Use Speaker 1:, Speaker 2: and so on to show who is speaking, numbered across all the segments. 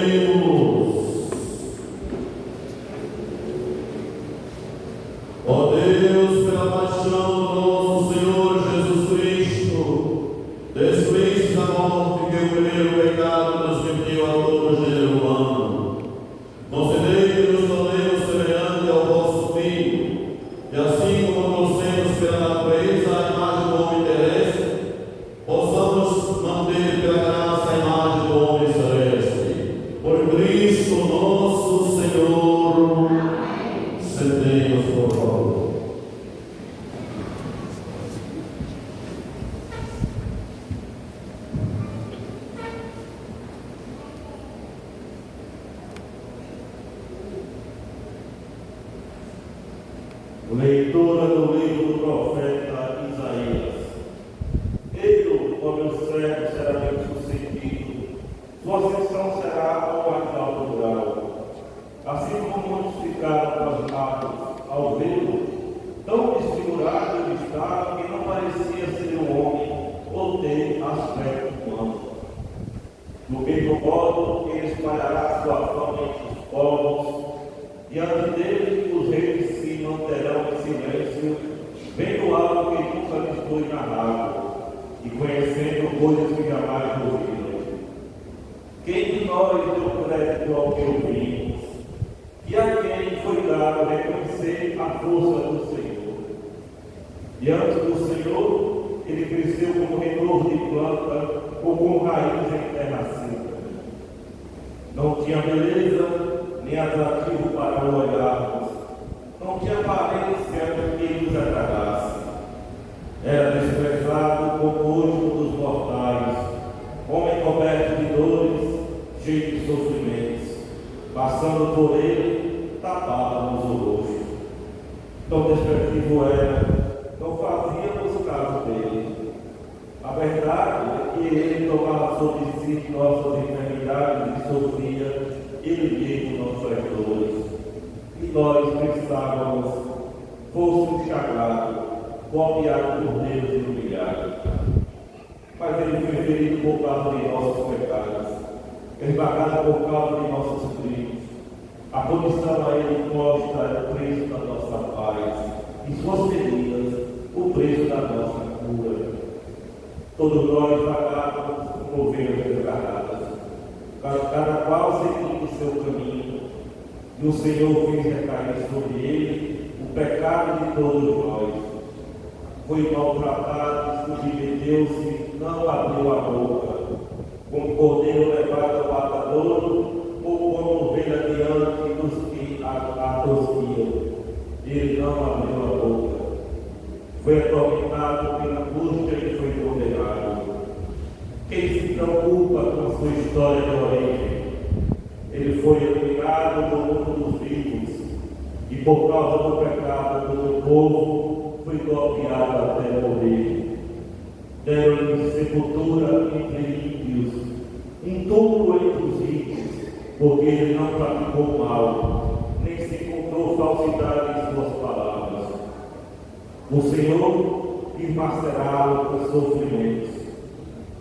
Speaker 1: Oremos. Ó Deus, pela paixão do nosso Senhor Jesus Cristo, desfez a morte que o primeiro pecado transmitiu a todo o gênero humano. Concedei-nos, ó Deus, semelhante ao vosso Filho, e assim como trouxemos pela natureza a imagem do homem terrestre, possamos manter pela graça a imagem do homem celeste. Por Cristo nosso Senhor. Amém. Sentemos, por favor. Leitura do livro do profeta Isaías. Ele, ó meu servo, será bem sucedido, sua ascensão será ao mais alto grau. Assim como notificaram as matas ao vê-lo, tão desfigurado ele estava que não parecia ser um homem ou ter aspecto humano. Do mesmo modo, ele espalhará sua fama entre os povos, e ante dele os reis se manterão em silêncio, vendo algo que nunca lhes foi narrado, e conhecendo coisas que jamais ouviram. Quem de nós deu crédito ao que ouvimos? E a quem foi dado reconhecer a força do Senhor? Diante do Senhor, ele cresceu como renovo de planta ou como raiz em terra seca. Não tinha beleza nem atrativo para o olharmos, não tinha aparência que nos agradasse. Era desprezado como o último dos mortais, homem coberto de dores, cheio de sofrimentos. Passando por ele, tapávamos o rosto. Tão desprezível era, não fazíamos caso dele. A verdade é que ele tomava sobre si nossas enfermidades e sofria ele mesmo nossas dores. E nós pensávamos, fosse chagado, copiado por Deus e humilhado. Mas ele foi ferido por causa de nossos pecados, esmagado por causa de nossos crimes. A punição a ele imposta era o preço da nossa paz, e suas feridas, o preço da nossa cura. Todos nós vagávamos como ovelhas desgarradas, cada qual seguindo o seu caminho, e o Senhor fez recair sobre ele o pecado de todos nós. Foi maltratado, submeteu-se, não abriu a boca, como cordeiro levado ao matadouro, ou como ovelha diante dos que a torciam. Ele não abriu a boca. Foi atormentado pela angústia e foi condenado. Quem se preocupa com a sua história de origem? Ele foi eliminado do mundo dos vivos, e por causa do pecado do povo, foi golpeado até morrer. Deram-lhe sepultura entre ímpios, um túmulo entre os ricos, porque ele não praticou mal, nem se encontrou falsidade em suas palavras. O Senhor esmacerá-lo com sofrimentos,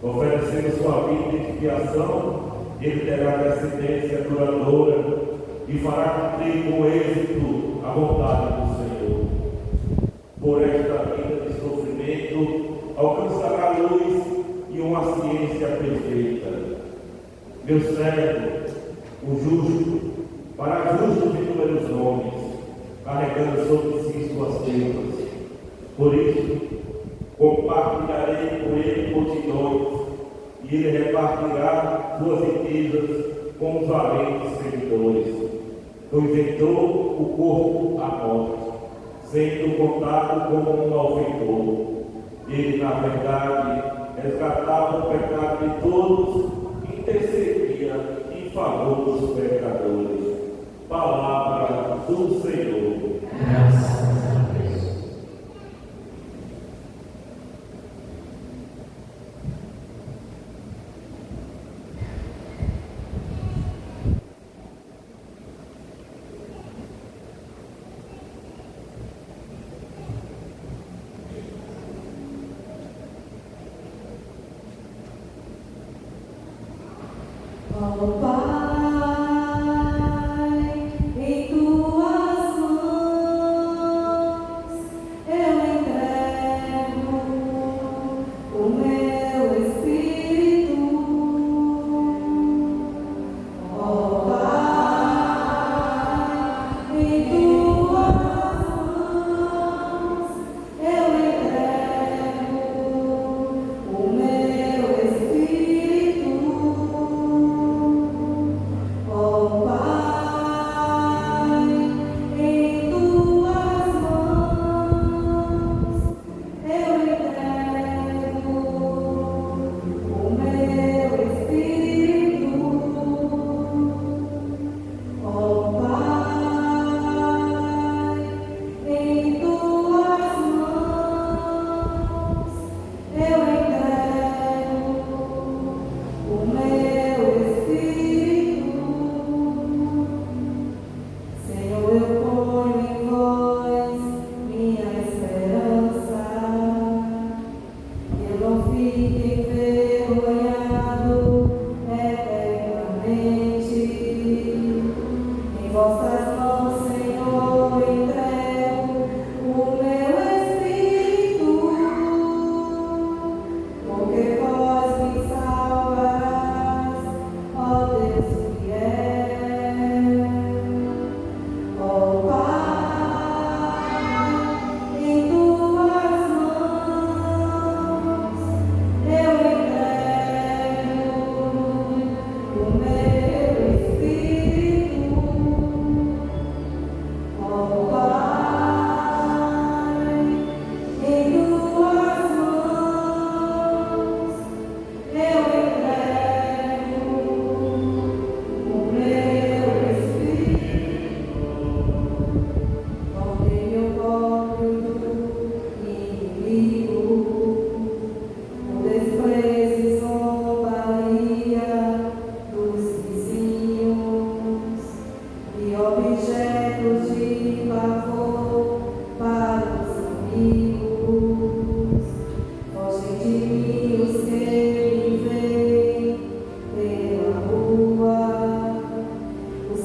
Speaker 1: oferecendo sua vida em expiação. Ele terá descendência duradoura e fará cumprir com êxito a vontade do Senhor. Por esta vida de sofrimento, alcançará a luz e uma ciência perfeita. Meu servo, o justo, fará justos inúmeros homens, carregando sobre si suas culpas. Por isso, compartilharei com ele multidões, e ele repartirá suas riquezas com os valentes seguidores, pois entrou o corpo à morte, sendo contado como um malfeitor. Ele, na verdade, resgatava o pecado de todos e intercedia em favor dos pecadores. Palavra do Senhor.
Speaker 2: Graças a Deus.
Speaker 3: Ó Pai,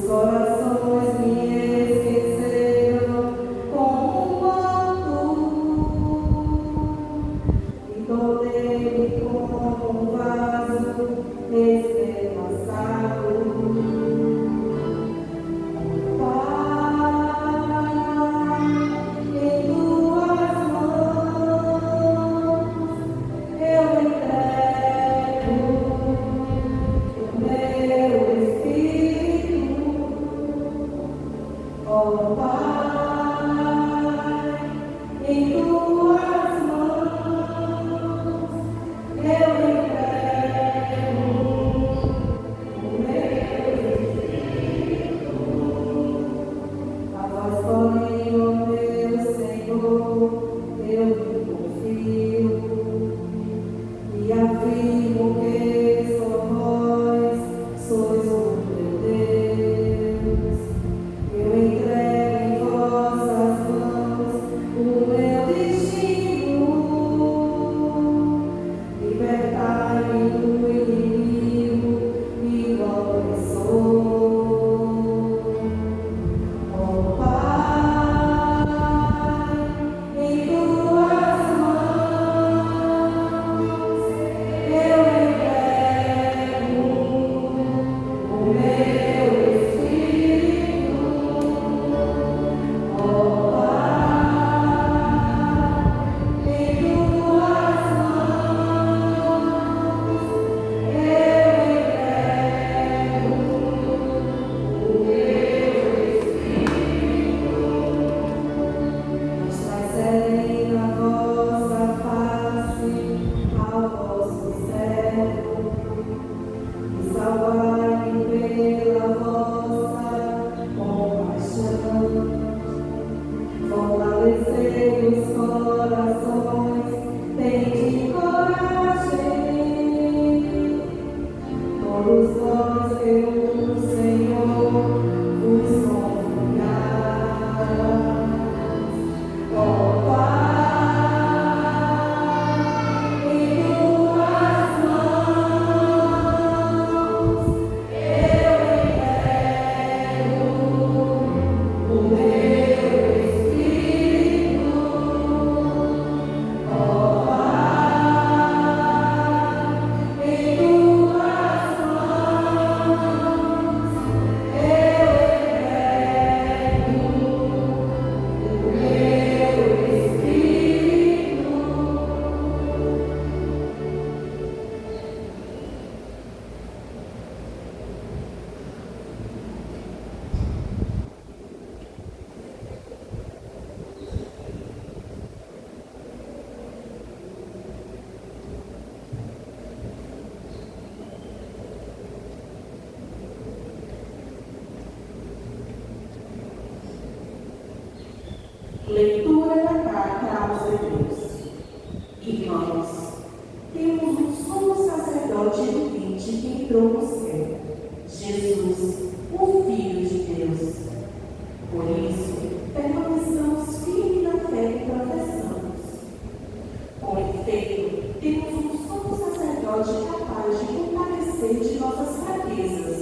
Speaker 3: corações me esqueceram como um morto, e tornei-me como um vaso esquartejado. Pai, em tuas mãos eu entrego o meu espírito. Ó Pai, em tuas mãos eu entrego o meu espírito. A vós, porém, ó meu Senhor, eu me confio e afirmo que só vós sois o meu Deus. Eu entrego em vossas mãos o meu destino. Libertai-me do inimigo e do opressor. Ó Pai, em tuas mãos eu entrego o meu espírito. Ó Pai, em tuas mãos eu entrego o meu espírito. Estai serena a vossa face ao vosso servo, e salvai-me pela vossa compaixão. Fortalecei os corações, tende coragem. Todos nós que o Senhor vos confiais. Ó Pai, em tuas mãos eu entrego o meu espírito. Ó Pai, em tuas mãos eu entrego o meu espírito. Leitura da carta aos Hebreus. Irmãos, temos um sumo sacerdote vivente que entrou no céu, Jesus, o Filho de Deus. Por isso, permaneçamos firmes na fé que professamos. Com efeito, temos um sumo sacerdote capaz de compadecer de nossas fraquezas,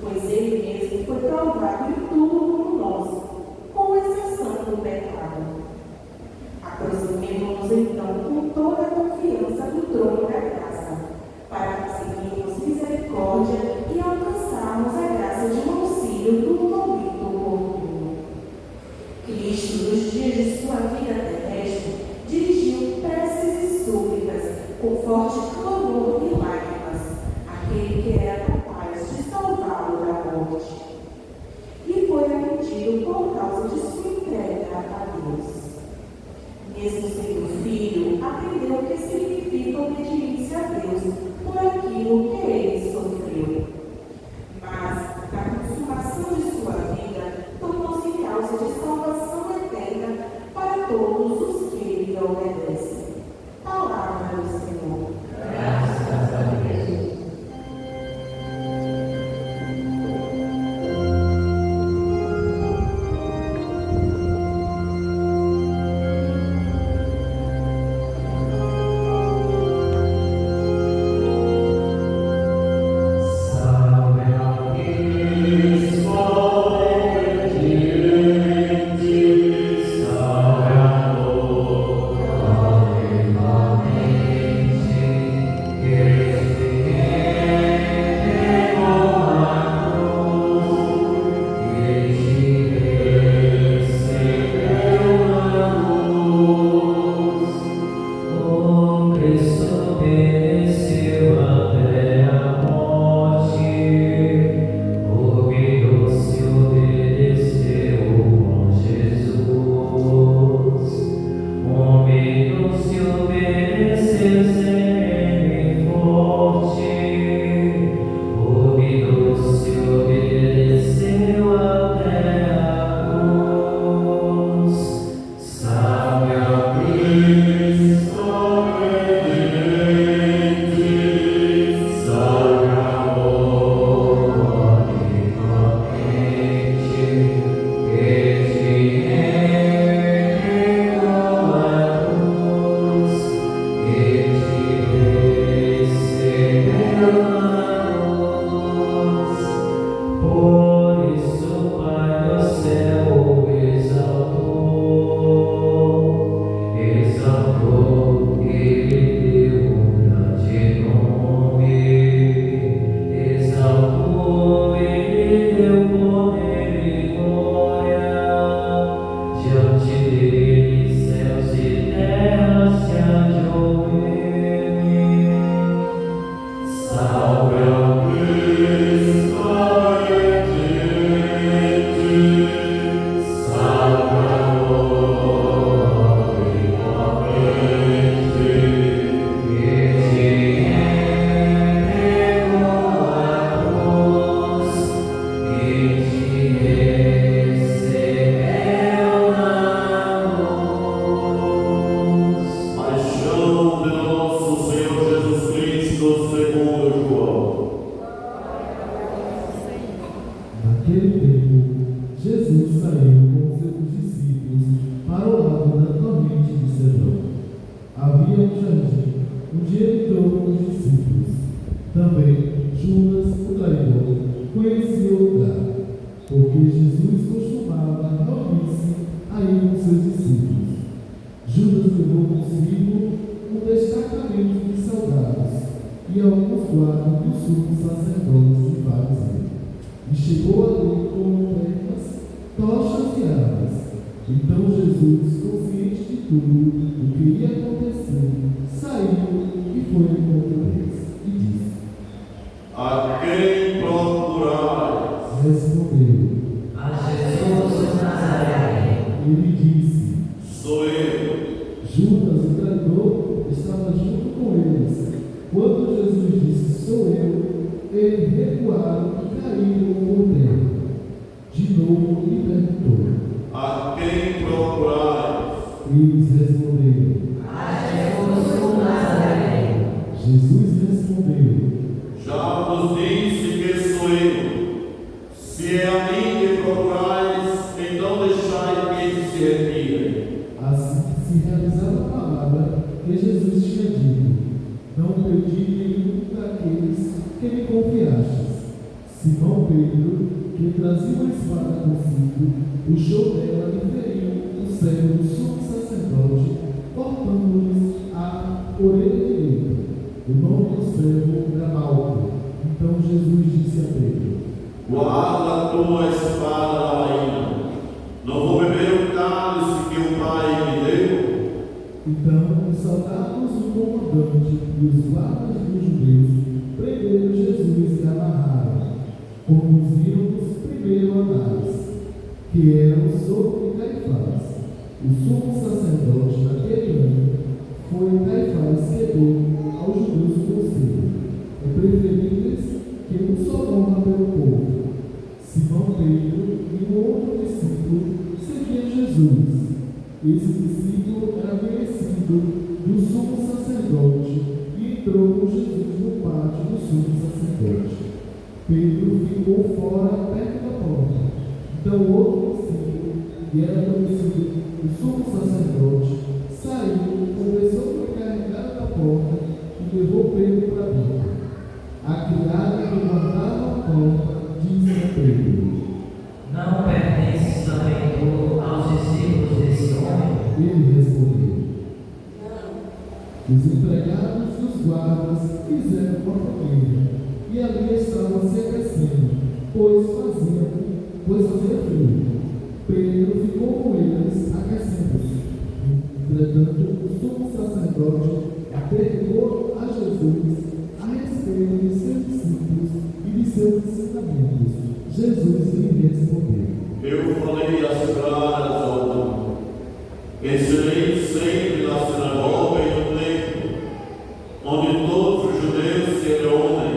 Speaker 3: pois ele mesmo foi provado em tudo como nós, com exceção do pecado. Aproximemo-nos então com toda a confiança do trono da graça, para conseguirmos misericórdia e alcançarmos a graça de um auxílio no momento oportuno. Cristo, nos dias de sua vida terrestre, dirigiu preces e súplicas com forte clamor e lágrimas àquele que era capaz de salvá-lo da morte. E foi atendido por causa de sua entrega a Deus. Mesmo sendo filho, aprendeu o que significa obediência a Deus por aquilo que ele sofreu. Mas, na consumação de sua vida, tornou-se causa de salvação eterna para todos os que lhe obedecem. Palavra do Senhor.
Speaker 2: Graças a Deus.
Speaker 4: tempo, Jesus saiu com seus discípulos para o lado da torrente de Cedron. Havia um jardim, onde ele entrou com os discípulos. Também Judas, o traidor, conhecia o lugar, porque Jesus costumava reunir-se aí com seus discípulos. Judas levou consigo um destacamento de soldados e alguns guardas dos sumos sacerdotes e fariseus. E chegou ali com lanternas, tochas e armas. Então Jesus, consciente de tudo o que ia acontecer, saiu e foi ao encontro deles e disse:
Speaker 1: A quem procurais?
Speaker 4: Respondeu.
Speaker 2: A Jesus o Nazareno.
Speaker 4: Ele disse:
Speaker 1: Sou eu.
Speaker 4: Judas, o traidor, estava junto com eles. Quando Jesus disse: Sou eu, eles recuaram e caíram por terra. De novo lhe perguntou:
Speaker 1: A quem procurais?
Speaker 4: Eles responderam:
Speaker 2: A Jesus o Nazareno.
Speaker 4: Jesus respondeu:
Speaker 1: Já vos disse que sou eu. Se é a mim que procurais, então deixai que se retirem.
Speaker 4: Assim se realizava a palavra que Jesus tinha dito: Não perdi nenhum daqueles que me confiastes. Simão Pedro, que trazia uma espada consigo, puxou dela e feriu o servo do sumo sacerdote, cortando-lhes a orelha direita. O nome do servo era Malco. Então Jesus disse a Pedro:
Speaker 1: Guarda a tua espada na bainha. Não vou beber o cálice que o Pai me deu.
Speaker 4: Então os soldados, o comandante e os guardas dos judeus prenderam Jesus e amarraram. Conduziram-nos primeiro a Anás, que era o sogro de Caifás. O sumo sacerdote naquele ano foi Caifás que deu aos judeus o conselho: é preferível que um só morra pelo povo. Simão Pedro e um outro discípulo seguiam Jesus. Esse discípulo era conhecido do sumo sacerdote e entrou com Jesus no pátio do sumo sacerdote. Pedro ficou fora, perto da porta. Então o outro discípulo, que era conhecido do sumo sacerdote, saiu, começou a carregar da porta e levou Pedro para dentro. A criada que guardava a porta disse a Pedro:
Speaker 2: Não pertences também tu aos discípulos desse homem?
Speaker 4: Ele respondeu: Os empregados e os guardas fizeram uma fogueira, e ali estavam se aquecendo, pois fazia frio. Pedro ficou com eles, aquecendo-se. Entretanto, o sumo sacerdote perguntou a Jesus a respeito de seus discípulos e de seus ensinamentos. Jesus lhe respondeu:
Speaker 1: Eu falei as claras ao mundo. Ensinei sempre na sinagoga e no templo, onde todos os judeus se reúnem.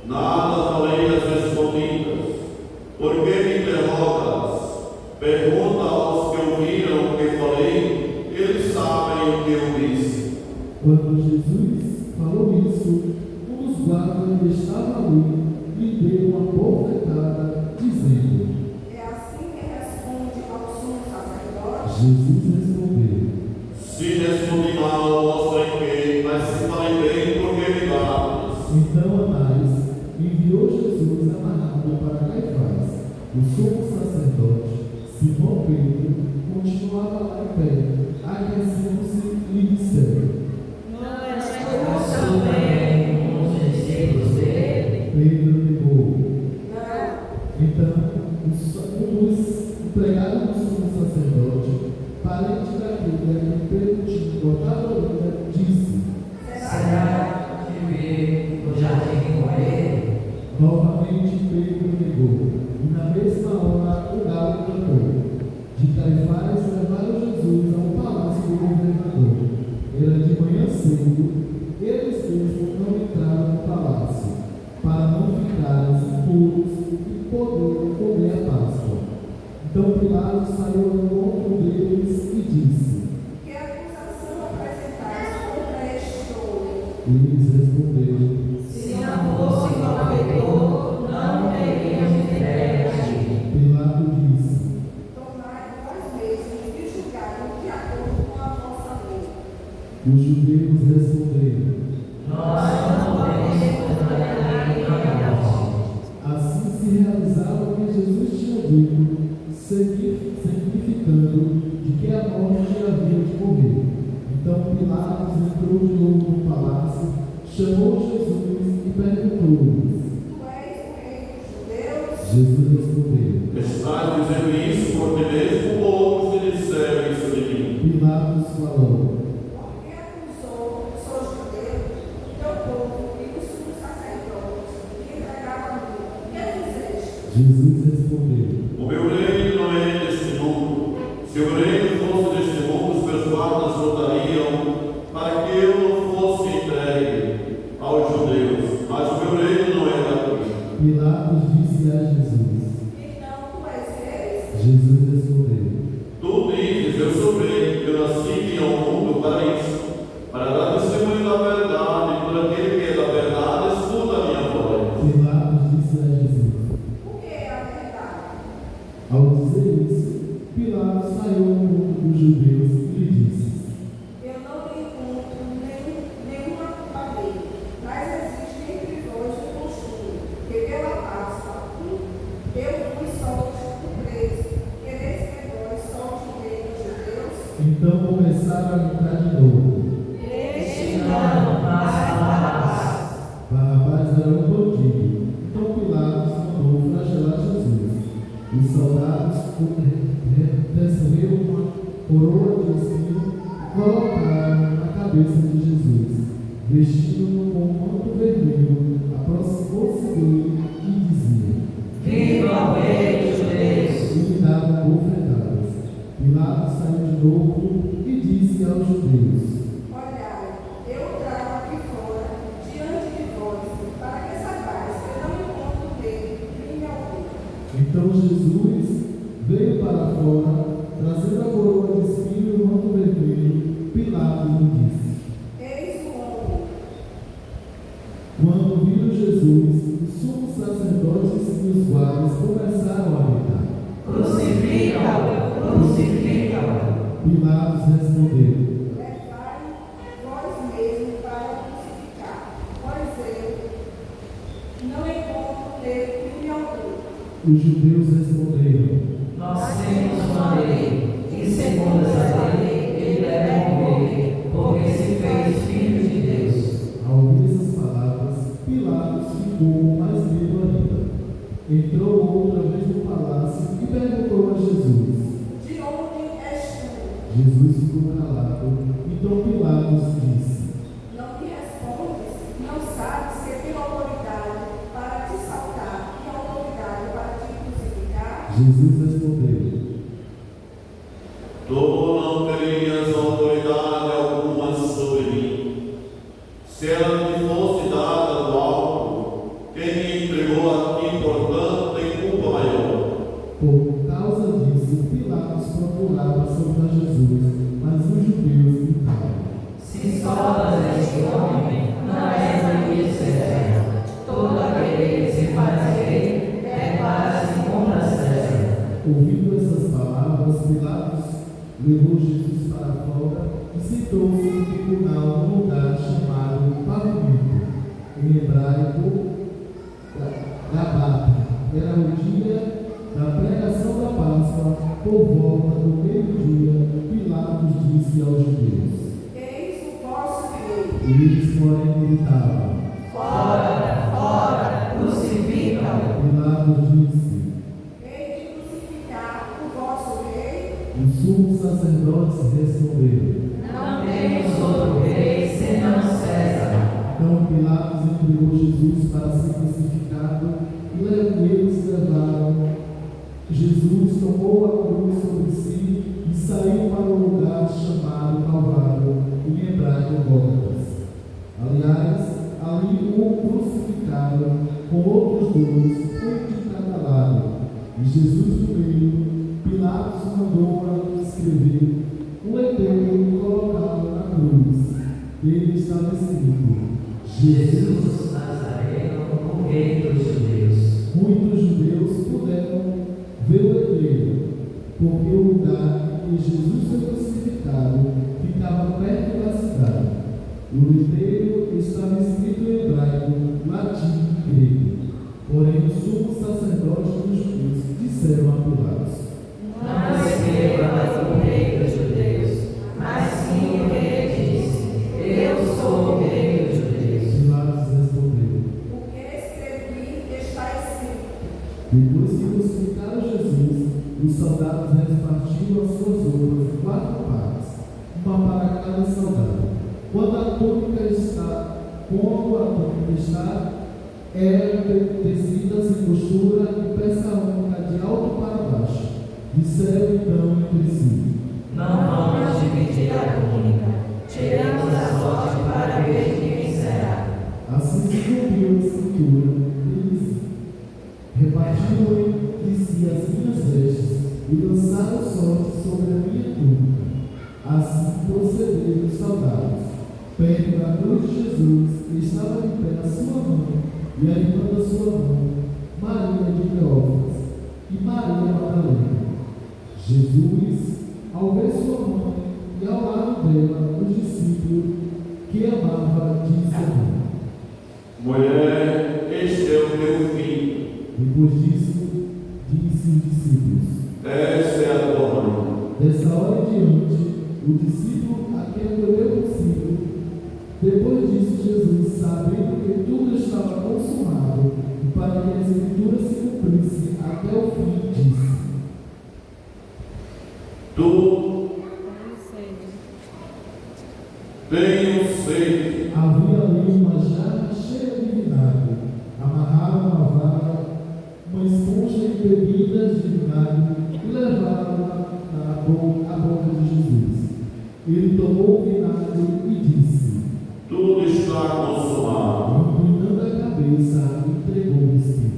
Speaker 1: Nada falei às escondidas. Por que me interrogas? Pergunta aos que ouviram o que falei, eles sabem o que eu disse.
Speaker 4: Quando Jesus falou isso, um dos guardas que estava ali lhe deu uma bofetada, dizendo:
Speaker 3: É assim que responde ao sumo sacerdote?
Speaker 4: Jesus respondeu:
Speaker 1: Se respondi mal, mostra em quê, mas se falei bem, por que me bates?
Speaker 4: Então Anás enviou Jesus amarrado para Caifás. O sumo sacerdote, Simão Pedro, continuava lá em pé, aquecendo-se e disseram:
Speaker 2: Mas também um dos discípulos dele?
Speaker 4: Pedro negou.
Speaker 3: Não.
Speaker 4: Então, um dos empregados do sumo sacerdote, parente daquele a quem Pedro tinha cortado a orelha, disse:
Speaker 2: Será que vi no jardim com ele?
Speaker 4: Novamente Pedro negou, e na mesma hora o galo cantou. De Caifás levaram Jesus ao palácio do governador. Era de manhã cedo, eles mesmos não entraram no palácio, para não ficarem impuros e poderem comer a Páscoa. Então Pilatos saiu ao encontro deles e disse:
Speaker 3: Que acusação apresentais contra este homem?
Speaker 4: Eles responderam:
Speaker 2: Se não fosse malfeitor, não teríamos entregue a ti.
Speaker 4: Os judeus responderam:
Speaker 2: Nós não podemos condenar ninguém à morte.
Speaker 4: Assim se realizava o que Jesus tinha dito, significando de que a morte havia de morrer. Então Pilatos entrou de novo no palácio, chamou Jesus e perguntou-lhes:
Speaker 3: Tu és o rei dos judeus?
Speaker 4: Jesus respondeu.
Speaker 1: Estás dizendo isso porque mesmo outros te disseram isso de mim.
Speaker 4: Pilatos falou:
Speaker 3: Porque acusou, sou judeu, o teu povo e os sumos sacerdotes, que entregaram a mim. O que fizeste?
Speaker 4: Jesus respondeu:
Speaker 1: O meu reino não é deste mundo. Se o reino fosse deste mundo, os meus guardas lutariam para que eu não fosse entregue aos judeus. Mas o meu reino não é daqui.
Speaker 4: Pilatos disse a Jesus.
Speaker 3: Então tu és rei?
Speaker 4: Jesus respondeu:
Speaker 1: Tu dizes, eu sou rei, eu nasci e vim ao mundo para isso, para dar testemunho da verdade, por aquele que é da verdade, escuta a minha voz.
Speaker 4: Pilatos disse a Jesus.
Speaker 3: O que é a verdade?
Speaker 4: Ao dizer isso, Pilatos saiu ao mundo dos judeus e lhe disse:
Speaker 3: Eu não lhe encontro nenhuma culpa dele, mas existe entre vós um costume, que pela Páscoa eu vos solte o preso. Quereis que vós solte o rei dos judeus?
Speaker 4: Então começaram a gritar de novo.
Speaker 3: Este
Speaker 2: Não, mas
Speaker 4: Barrabás era um bandido. Então Pilatos mandou flagelar Jesus. Os soldados receberam uma coroa de espinho e colocaram na cabeça de Jesus. Vestindo-no com um manto vermelho, aproximou-se dele e dizia:
Speaker 2: viva o rei dos judeus!
Speaker 4: E lhe davam bofetadas. Pilatos saiu de novo e disse aos judeus:
Speaker 3: Olhai, eu trago aqui fora, diante de vós, para que saibais que eu não encontro nele crime algum.
Speaker 4: Então Jesus veio para fora, trazendo a coroa de espinho e o manto vermelho. Pilatos lhe disse.
Speaker 3: Eis o homem.
Speaker 4: Quando viram Jesus, os sumos sacerdotes e os guardas começaram a gritar.
Speaker 2: Crucifica-o! Crucifica-o!
Speaker 4: Pilatos respondeu:
Speaker 3: Levai vós mesmo para o crucificar, pois eu não encontro nele crime algum.
Speaker 4: Os judeus responderam:
Speaker 2: Nós temos uma lei, e segundo essa lei, ele deve morrer, porque se fez filho de Deus.
Speaker 4: Ao ouvir essas palavras, Pilatos ficou mais medo ainda. Entrou outra vez no palácio e perguntou a Jesus.
Speaker 3: De onde és tu?
Speaker 4: Jesus ficou calado. Então Pilatos disse:
Speaker 3: Não me respondes? Não sabes que tenho autoridade para te saltar e autoridade para te crucificar?
Speaker 4: Jesus respondeu:
Speaker 1: Tu não terias autoridade alguma sobre mim. Se ela te fosse dada do alto, quem me entregou a ti, portanto, tem culpa maior.
Speaker 4: Por causa disso, Pilatos procurava soltar Jesus, mas os judeus gritavam:
Speaker 2: Se soltas este homem, não és amigo de César. Todo aquele que se faz rei, declara-se contra César.
Speaker 4: Ouvindo essas palavras, Pilatos levou Jesus para fora e sentou-se no tribunal num lugar chamado Pavimento, em hebraico Gabata. Era o dia da pregação da Páscoa. Por volta do meio-dia, Pilatos disse aos judeus.
Speaker 3: Eis o vosso rei.
Speaker 4: E eles, porém, gritavam.
Speaker 2: Fora, fora, crucifica-o!
Speaker 4: Pilatos disse.
Speaker 3: Hei de crucificar o vosso rei.
Speaker 4: Os sumos sacerdotes responderam.
Speaker 2: Não temos outro rei senão César.
Speaker 4: Então Pilatos entregou Jesus para ser crucificado e eles levaram. Jesus tomou a cruz sobre si e saiu para um lugar chamado Calvário, em hebraico Gólgota. Aliás, ali o crucificaram com outros dois, um de cada lado, e Jesus no meio. Pilatos mandou escrever um letreiro e colocá-lo na cruz. Ele estava escrito:
Speaker 2: Jesus Nazareno, o rei dos judeus.
Speaker 4: Muitos judeus puderam ver o letreiro, porque o lugar em que Jesus foi crucificado crucificado ficava perto da cidade. O letreiro estava escrito em hebraico, latim e grego. Porém, os sumos sacerdotes dos judeus disseram a Pilatos:
Speaker 2: Não escreva o rei dos judeus, mas sim o rei disse: Eu sou o rei dos judeus.
Speaker 4: Pilatos respondeu:
Speaker 3: O que escrevi está escrito.
Speaker 4: Depois que crucificaram Jesus, os soldados repartiram as suas roupas em 4 partes, uma para cada soldado. Quando a túnica está, era tecida sem costura e peça única de alto para baixo. Disseram então entre si:
Speaker 2: Não vamos dividir a túnica, tiramos a sorte para ver de quem será.
Speaker 4: Assim se cumpriu a escritura, eles repartiram entre si as minhas vestes e lançaram sorte sobre a minha túnica. Assim procederam os soldados. Perto da cruz de Jesus estava de pé a sua mãe e a irmã da sua mãe, Maria de Cleófas e Maria Madalena. Jesus, ao ver sua mãe e ao lado dela os discípulos que amava, disse a mãe:
Speaker 1: Mulher, este é o teu filho.
Speaker 4: Depois disso, disse os discípulos:
Speaker 1: Esta é a tua mãe.
Speaker 4: Dessa hora em diante, o discípulo a quem acolheu o filho. Depois disso, Jesus, sabendo que tudo estava consumado, e para que a Escritura se cumprisse até o fim, disse:
Speaker 1: Tu tenho sede.
Speaker 4: Havia ali uma jarra cheia de vinagre. Amarraram uma vara, uma esponja de bebidas de vinagre e levaram-na à boca de Jesus. Ele tomou o vinagre e disse:
Speaker 1: Tudo está consumado.
Speaker 4: Inclinando a cabeça, entregou o Espírito.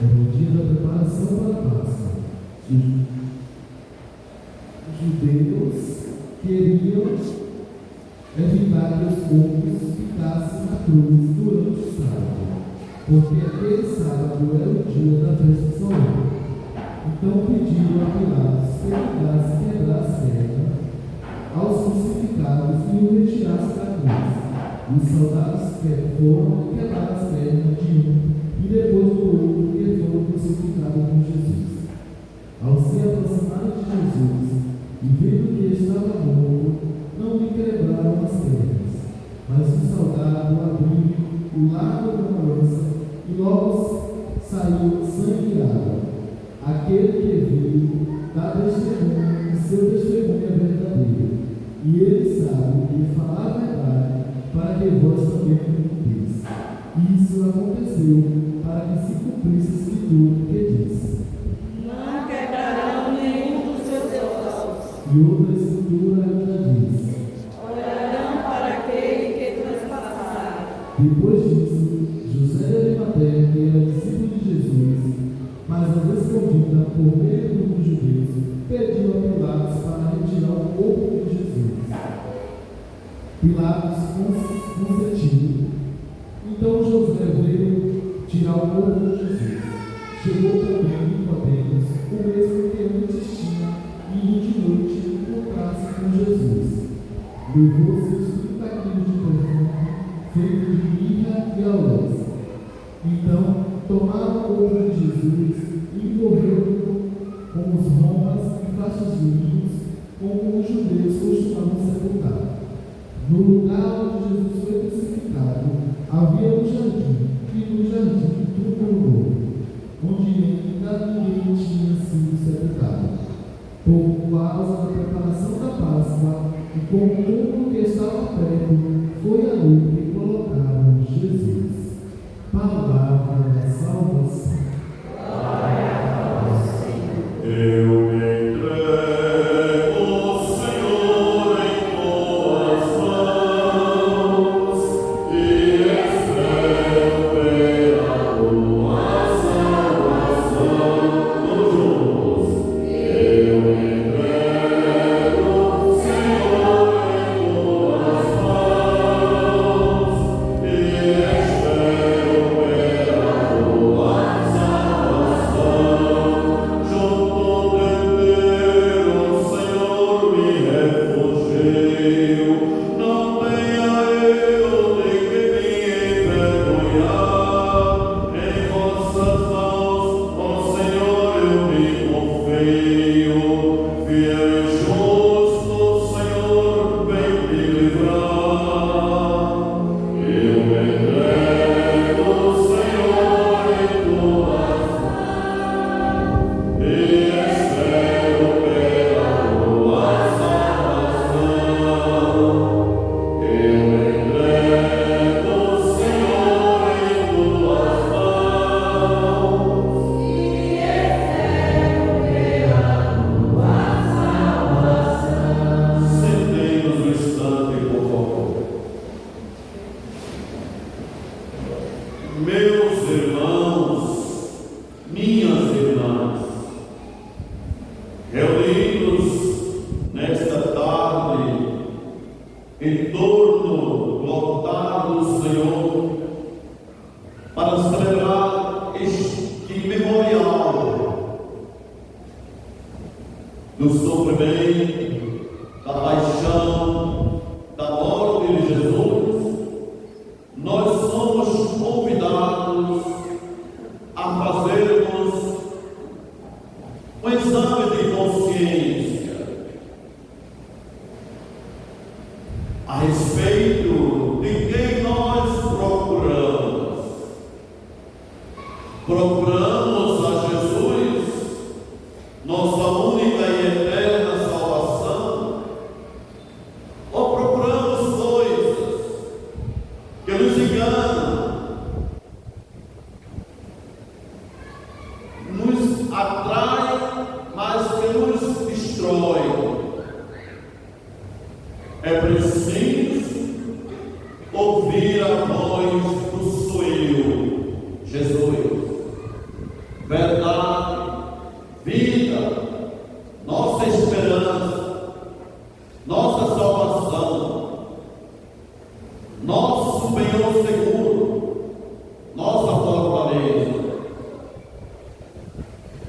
Speaker 4: Era o dia da preparação para a Páscoa. Os judeus queriam evitar que os corpos ficassem na cruz durante o sábado, porque aquele sábado era o dia da festa solene. Então pediram a Pilatos que mandasse quebrar as pernas aos crucificados e o retirasse da cruz. Os soldados foram quebrar as pernas de um e depois do outro que foram crucificados com Jesus. Ao se aproximarem de Jesus e vendo que estava morto, não lhe quebraram as pernas, mas o soldado abriu o lado de uma lança e logo saiu sangue e água. Aquele que viu dá testemunho e seu testemunho é verdadeiro, e ele sabe que falar a verdade para que vós também me cumprisse. Isso aconteceu para que se cumprisse a escritura que diz:
Speaker 2: Não quebrarão nenhum dos seus ossos.
Speaker 4: E outra escritura ainda diz:
Speaker 2: Olharão para aquele que transpassar.
Speaker 4: Depois disso, José de Arimateia, que era discípulo de Jesus, mas não escondida por meio do grupo judeu, pediu a Pilatos para retirar o corpo de Jesus. Pilatos consentiu. Então José veio tirar o corpo de Jesus. Chegou também Nicodemos, o mesmo que antes tinha ido de noite encontrar-se com Jesus. Levou seus 30 quilos de perfume, feito de mirra e aloés. Então tomaram o corpo de Jesus e envolveram com os romas e faixas de linho, como os judeus costumavam sepultar. No lugar onde Jesus foi crucificado, havia um jardim, e no jardim túmulo novo, onde ainda ninguém tinha sido sepultado. Por causa da preparação da Páscoa, e como o túmulo que estava perto, foi ali que colocaram Jesus. Palavra da salvação.
Speaker 1: Eu me entrego, Senhor, em tuas mãos e espero pela tua salvação. Todos juntos. Eu me entrego,
Speaker 5: do sofrimento, da paixão, da morte de Jesus, nós somos convidados a fazermos um exame de consciência a respeito de quem nós procuramos. Procuramos a Jesus, nossa única e eterna salvação, ou procuramos coisas que nos enganam, nos atraem, mas que nos destroem? É preciso ouvir a voz do Senhor Jesus. Verdade, vida, nossa esperança, nossa salvação, nosso penhor seguro, nossa fortaleza.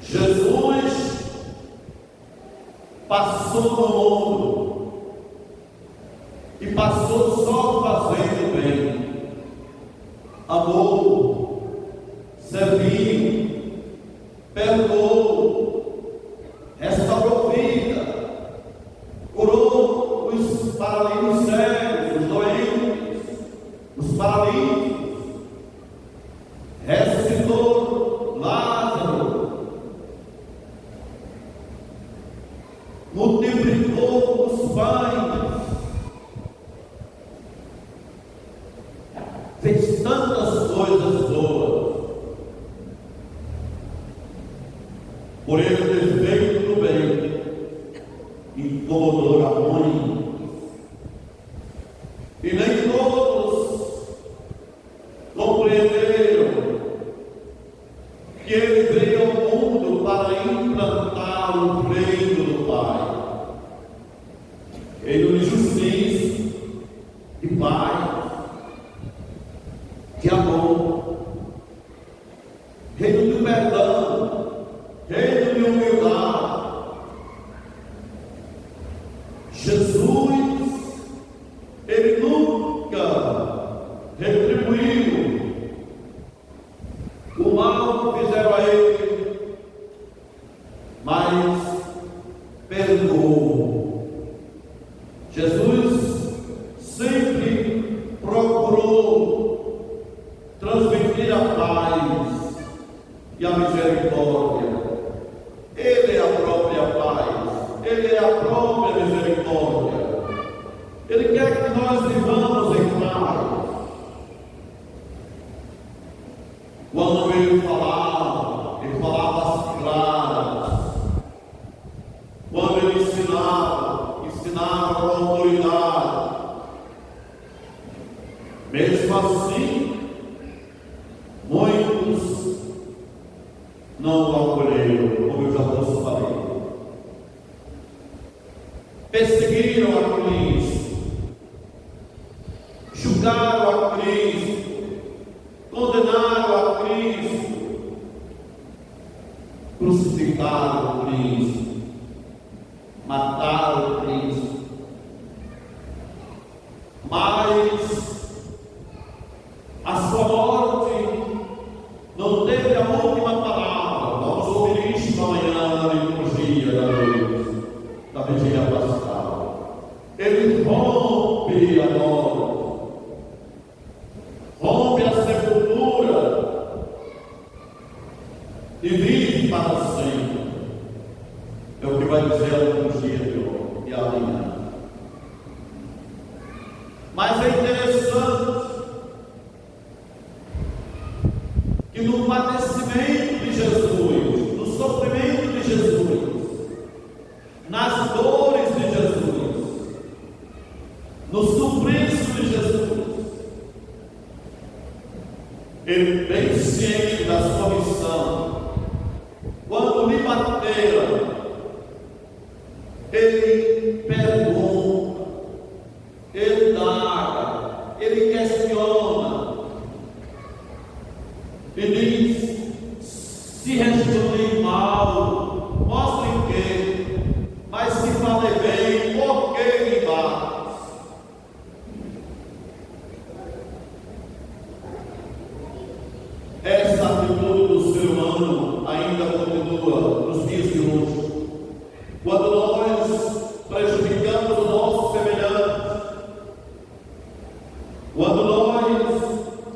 Speaker 5: Jesus passou no mundo e passou só fazendo bem. Amou, serviu, perdoou, restaurou vida, curou os paralíticos cegos, os doentes, os paralíticos, ressuscitou Lázaro, multiplicou os pães, fez tantas coisas boas. Por ele ter feito do bem, incomodou a mãe. E nem todos compreenderam que ele veio ao mundo para implantar o reino do Pai. Reino de justiça, de paz, de amor, reino de perdão, reino de humildade. Jesus, ele nunca retribuiu o mal que fizeram a ele, mas perdoou. Jesus sempre procurou transmitir a paz e a misericórdia. Ele é a própria paz, ele é a própria misericórdia. Ele quer que nós vivamos em paz. Quando ele falava as claras. Quando ele ensinava com autoridade. Mesmo assim, muitos não o acolheram, como eu já vos falei. Perseguiram a Cristo, julgaram a Cristo, condenaram a Cristo, crucificaram Cristo, mataram Cristo. Mas a sua morte não teve a última palavra. Vamos ouvir isso amanhã na liturgia da noite, da vigília pascal. Ele rompe a morte, rompe a sepultura e vive para sempre. É o que vai dizer a liturgia de amanhã. Mas é interessante que no padecimento de Jesus, no sofrimento de Jesus, nas dores de Jesus, no suplício de Jesus, ele, bem ciente da sua missão, quando lhe bateram, ele pergunta, ele dá, ele questiona, e diz: se responder mal, mostrem que rua nos dias de hoje. Quando nós prejudicamos o nosso semelhante, quando nós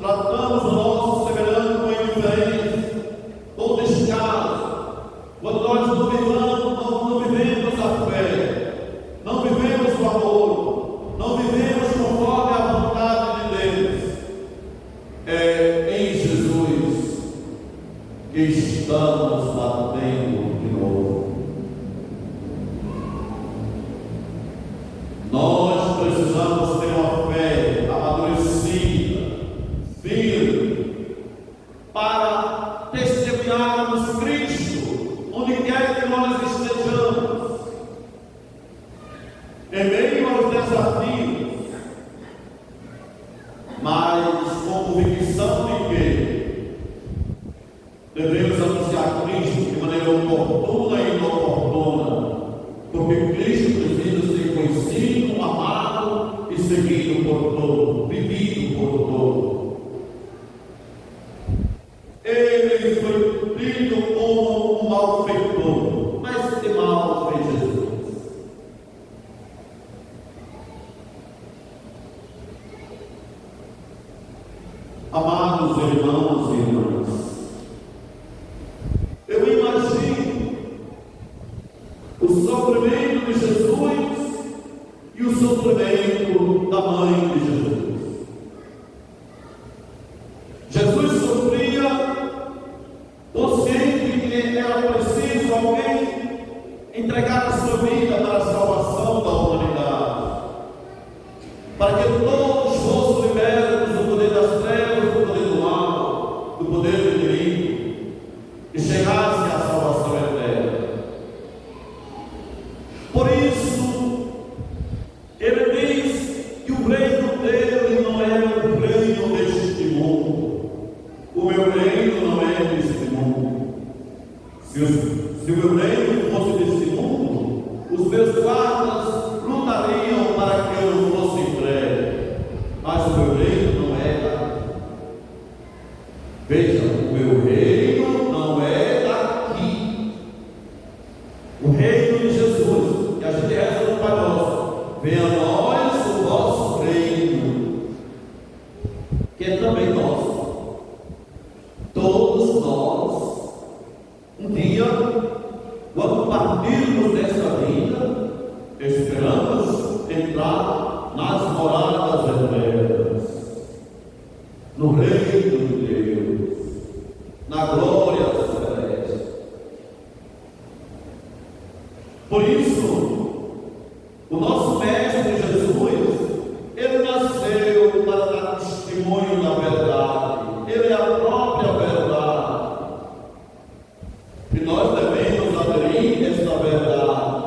Speaker 5: tratamos o nosso semelhante com indiferença, com descaso, quando nós não vivemos a fé, não vivemos o amor, não vivemos conforme a vontade de Deus, é em Jesus que estamos batendo de novo. Nós precisamos ter uma fé amadurecida, firme, para testemunharmos Cristo onde quer que nós estejamos, em meio aos desafios, mas com convicção de que devemos anunciar Cristo de maneira oportuna e inoportuna, porque Cristo precisa ser conhecido, amado e seguido por todos, vivido por todos. Ele foi tido como um malfeitor, mas que mal fez Jesus? Amados irmãos e irmãs, eu imagino o sofrimento de Jesus e o sofrimento da mãe de Jesus. Jesus sofria consciente de que era preciso alguém entregar a sua vida para a salvação da humanidade, para que todos fossem libertos do poder das trevas, do poder do mal, do poder do inimigo, e chegassem à salvação eterna. Por isso, ele diz que o reino dele não é o reino deste mundo. O meu reino não é deste mundo. Se o meu reino fosse deste mundo, os meus guardas lutariam para que eu não fosse entregue. Mas o meu reino não é daqui. Veja, o meu reino não é daqui. O reino de Jesus, que a gente reza no Pai Nosso, venha a nós o vosso reino, que é também nosso. Todos nós, um dia, quando partirmos desta vida, esperamos entrar nas moradas eternas, no reino de Deus, na glória celeste. Por isso, o nosso Mestre Jesus, ele nasceu para dar testemunho da verdade. Ele é a própria verdade. E nós devemos aderir a esta verdade.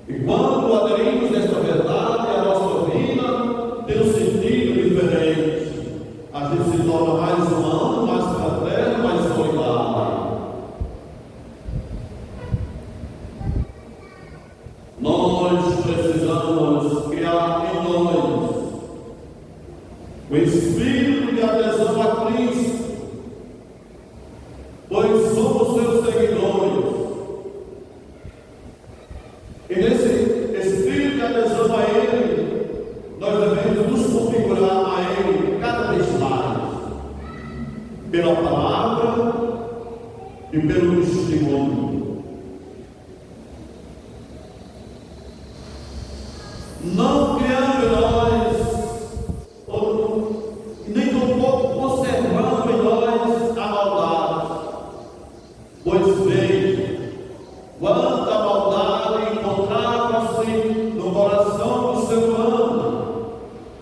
Speaker 5: E quando aderimos a esta verdade, a nossa vida tem um sentido diferente. A gente se torna mais humano, mais fraterno, mais solidário. Nós precisamos criar em nós o espírito de adesão a Cristo, pois somos seus seguidores. E nesse espírito de adesão a Ele, nós devemos nos configurar a Ele cada vez mais, pela palavra e pelo testemunho. Não criando em nós, nem tampouco conservando em nós a maldade, pois veja, quanta maldade encontrava-se no coração do ser humano,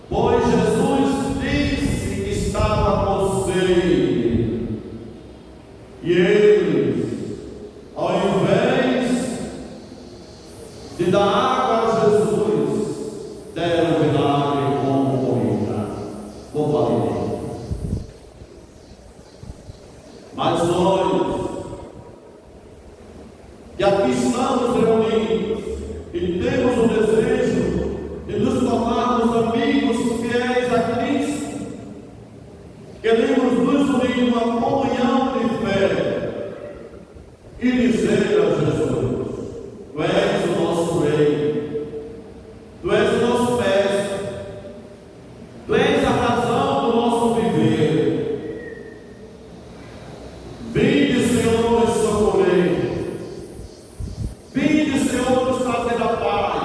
Speaker 5: pois Jesus disse que estava com sede, e eles, ao invés de dar água a Jesus, deram vinagre como comida, como alimento. Mas nós, que aqui estamos reunidos e temos o desejo de nos tornarmos amigos fiéis a Cristo, queremos nos unir numa comunhão de fé e dizer a Jesus: Tu és o nosso Rei, Tu és o nosso Mestre, Tu és a razão do nosso viver. Vinde, Senhor, nos socorrer. Vinde, Senhor, nos trazer a paz.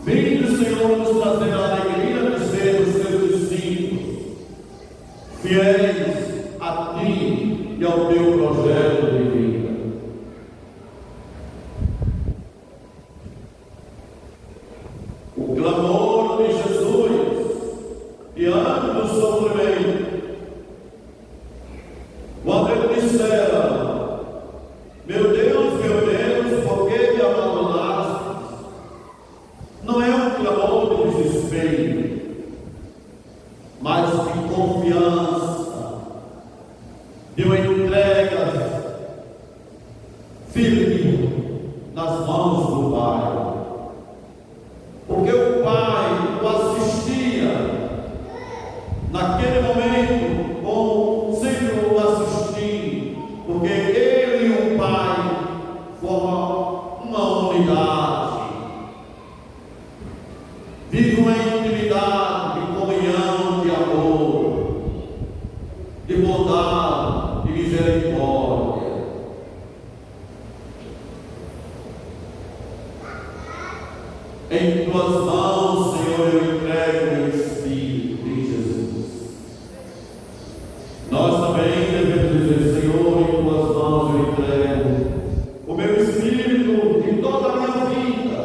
Speaker 5: Vinde, Senhor, nos trazer a alegria de sermos teus discípulos, fiéis a Ti e ao Teu projeto de vida. O clamor de Jesus diante do sofrimento, quando Ele dissera: meu Deus, por que me abandonaste? Não é um clamor de desespero, mas de confiança, de uma entrega firme nas mãos do Pai. Porque o Pai o assistia naquele momento, como sempre o assisti, porque Ele e o Pai formam uma unidade, vivem uma intimidade de comunhão, de amor, de bondade, de misericórdia. Em Tuas mãos, Senhor, eu entrego o Espírito de Jesus. Nós também devemos dizer: Senhor, em Tuas mãos eu entrego o meu Espírito de toda a minha vida,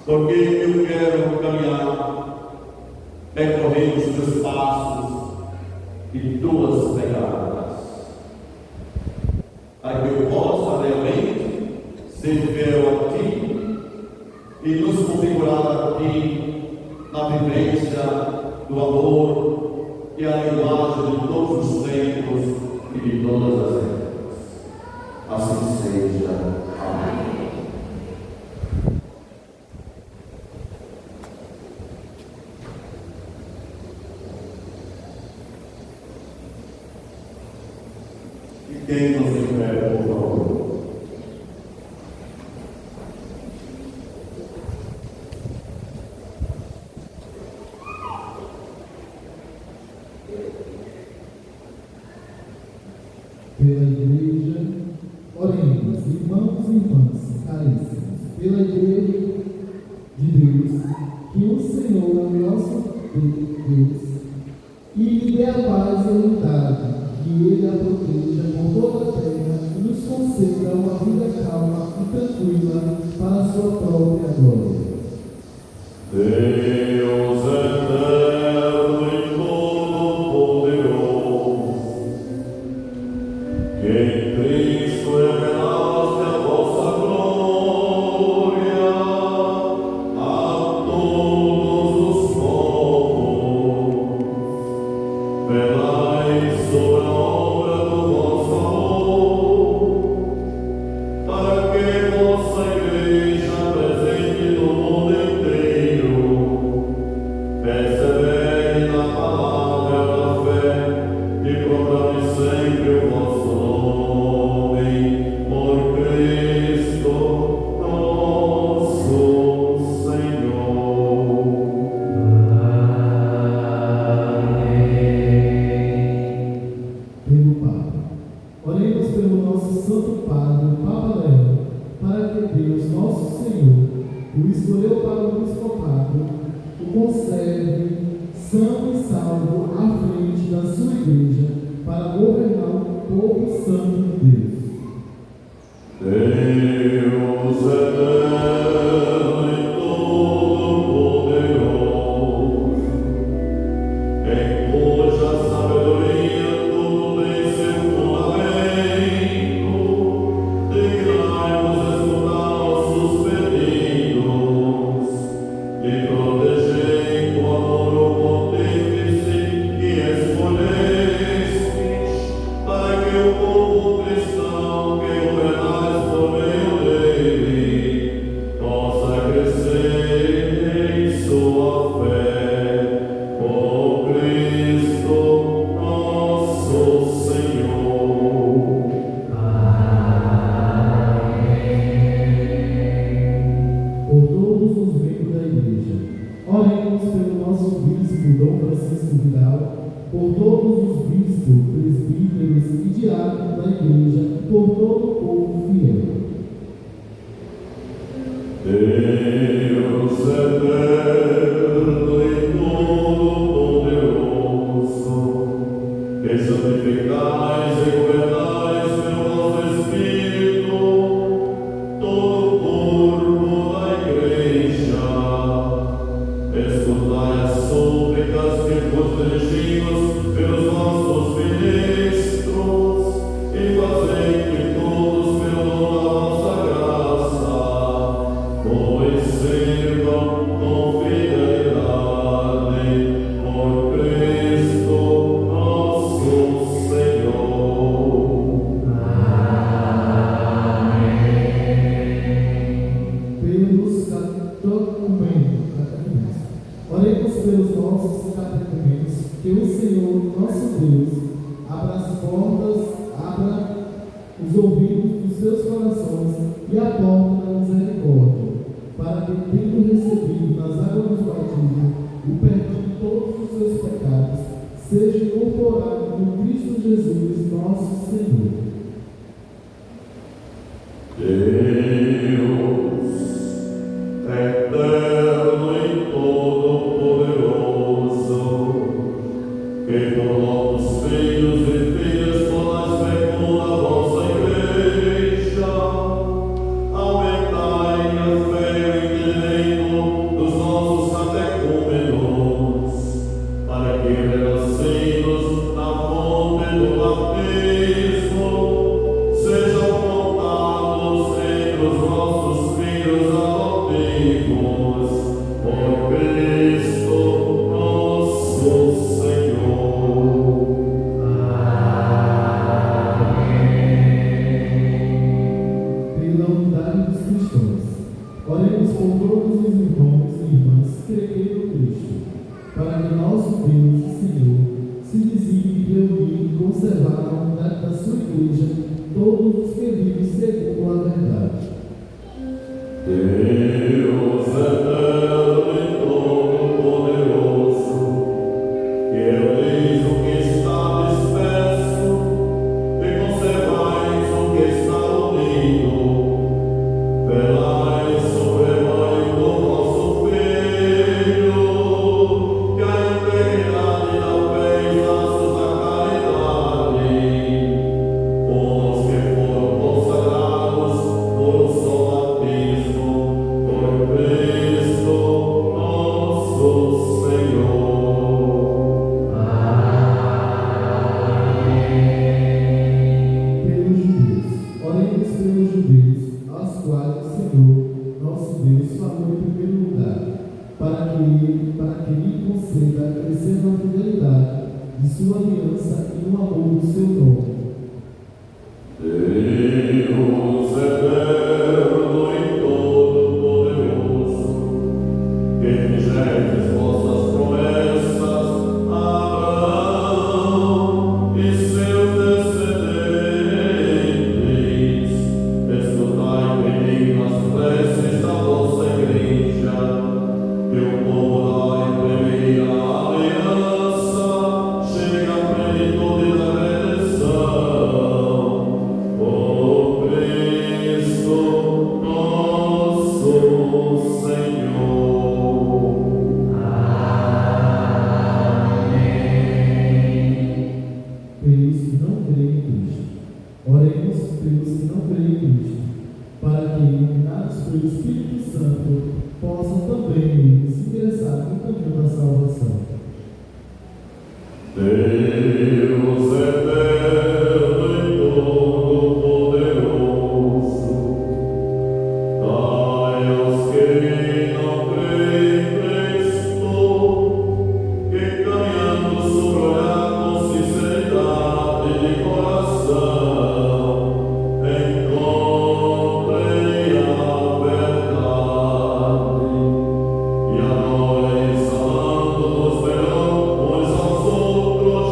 Speaker 5: porque eu quero caminhar, percorrer os Teus passos e Tuas pegadas, para que eu possa realmente ser fiel a Ti e nos configurar a Ti na vivência do amor e a linguagem de todos os tempos e de todas as épocas. Assim seja. Amém. E quem nos entrega, por favor?
Speaker 4: Pela Igreja, oremos, irmãos e irmãs caríssimos, pela Igreja de Deus, que o Senhor é nosso Deus e lhe dê a paz e a unidade, que Ele a proteja por toda a terra e nos conceda uma vida calma e tranquila para a sua própria glória.
Speaker 5: Deus eterno e todo-poderoso, que em Cristo revelaste a vossa glória a todos os povos, velai sobre a obra do vosso amor, para que vossa Igreja, presente no mundo inteiro, persevere na palavra da fé e proclame sempre o vosso nome, por Cristo nosso Senhor.
Speaker 4: Pelo Papa. Oremos pelo nosso Santo Padre, o Papa Leão, para que Deus, nosso Senhor, o escolheu para o episcopado, o conserve são e salvo à frente da sua Igreja, para governar o povo santo de Deus.
Speaker 5: Deus eterno e todo-poderoso, em cuja sabedoria tudo tem seu fundamento, dignai-vos escutar nossos pedidos e protegei com amor o pontífice que escolhestes, para que o povo
Speaker 4: da Igreja e por todo o povo fiel.
Speaker 5: Deus eterno e todo-poderoso, que santificais e governais pelo vosso Espírito todo o corpo da Igreja, escutai as súplicas que vos dirigimos pelos vossos ministros e fazei que todos, pelo dom da vossa graça, pois sirvam com fidelidade por Cristo nosso Senhor.
Speaker 4: Pelos catecumenos, oremos pelos nossos catecumenos, que o Senhor, nosso Deus, abra as portas, abra os ouvidos dos seus corações e a porta da misericórdia, para que, tendo recebido nas águas do batismo o perdão de todos os seus pecados, seja incorporado no Cristo Jesus, nosso Senhor.
Speaker 5: Deus, eterno e todo-poderoso, que por nossos filhos e filhas tornais fecunda a vossa Igreja, aumentai a fé e o entendimento dos nossos catecúmenos, para que, renascidos na fonte do batismo, sejam contados entre os nossos filhos adotivos, por Cristo nosso Senhor.
Speaker 4: Pela unidade dos cristãos, oremos por todos os irmãos e irmãs que creem no Cristo, para que nosso Deus e Senhor se designe de reunir e conservar a unidade da sua Igreja, todos os que vivem segundo a verdade.
Speaker 5: Deus eterno e todo-poderoso, que eis o que está disperso e conservais o que está unido, velai sobre o rebanho do vosso Filho, que a integridade da fé e laços da caridade, com os que foram consagrados por um só batismo, por Cristo nosso Senhor.
Speaker 4: Pelos judeus, oremos pelos judeus, aos quais o Senhor, nosso Deus, falou em primeiro lugar, para que lhe conceda crescer na fidelidade de sua aliança e no amor do seu nome.
Speaker 5: Deus eterno e todo-poderoso, que fizestes vossas promessas a Abraão e seus descendentes, escutai benignas preces da vossa Igreja, que o povo da primeira aliança chegue à plenitude da redenção, por Cristo nosso Senhor.
Speaker 4: Pelos que não creem em Cristo, oremos pelos que não creem em Cristo, para que, iluminados pelo Espírito Santo, possam também eles ingressar no caminho da salvação.
Speaker 5: Deus eterno e todo-poderoso, dai aos que não creem em Cristo, que caminhando sobre o olhar com sinceridade de coração, encontrem a verdade, e a nós, amando-nos melhor uns aos outros,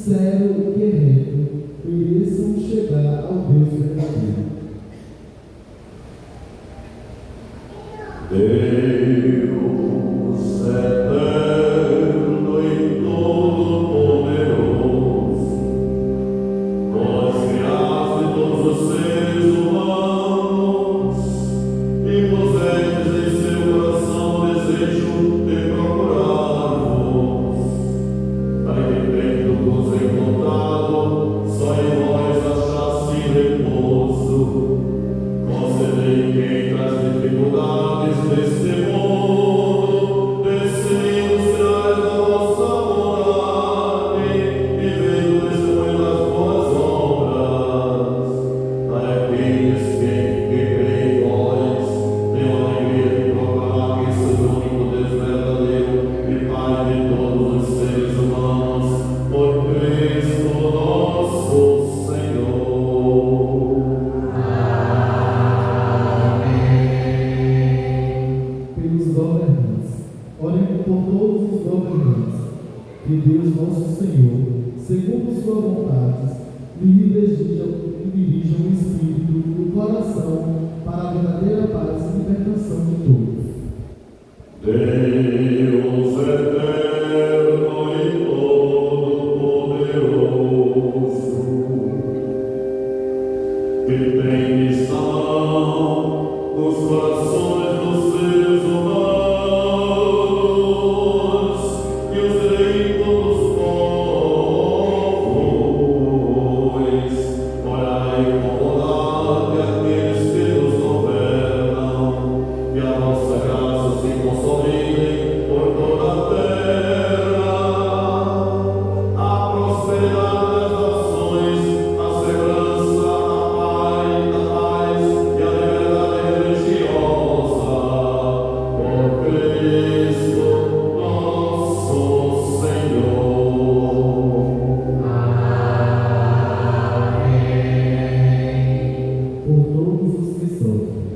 Speaker 4: sério e reto, mereçam chegar ao Deus verdadeiro.
Speaker 5: Deus eterno e todo-poderoso, vós criaste todos os seres humanos e pusestes em seu coração o desejo de procurar-vos, para que tendo vos encontrado, só em vós achasse repouso. Concedei que entre as dificuldades deste mundo, descendo sinais da vossa bondade e vendo testemunho das boas obras, a aqueles que creem em vós, tenham a alegria de proclamar que sois o único Deus verdadeiro e Pai de todos os seres humanos, por Cristo nosso Senhor.
Speaker 4: Pelos governantes, orem por todos os governantes, que Deus nosso Senhor, segundo sua vontade, lhe dirijam o espírito e o coração para a verdadeira paz e libertação de todos.
Speaker 5: Deus eterno e todo-poderoso, que tendes na mão os corações dos seres humanos e os direitos dos povos, orai com bondade aqueles que nos governam, que a vossa graça se consolide por toda a terra, a prosperidade das nações, a segurança, a paz e a liberdade religiosa, por Cristo nosso Senhor.
Speaker 4: Por todos os que sofrem,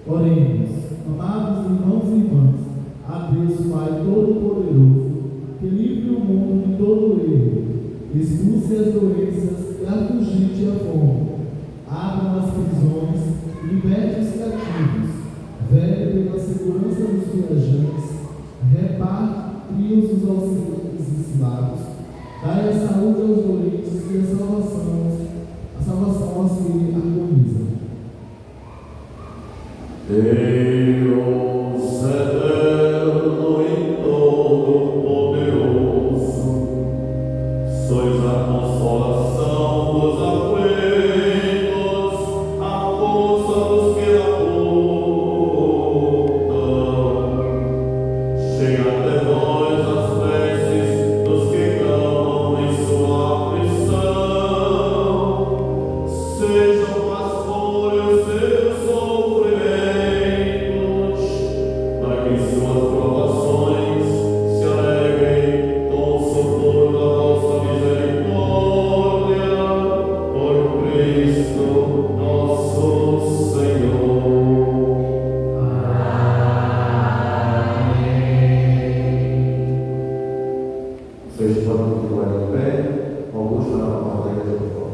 Speaker 4: oremos, amados irmãos e irmãs, a Deus Pai Todo-Poderoso, que livre o mundo de todo erro, expulse as doenças e afugite a fome, abra as prisões, liberte os cativos, vele pela segurança dos viajantes, repatrie os exilados, dai a saúde aos doentes e a salvação aos que agonizam.
Speaker 5: Deus eterno e todo-poderoso, sois a consolação dos aflitos, a força dos que labutam. Chega até vós as preces dos que clamam em sua aflição. Sejam as folhas seus sofrimentos, para que suas provações se alegrem com o socorro da vossa misericórdia, por Cristo nosso Senhor. Vocês podem continuar em pé, Augusto na porta da igreja do fora.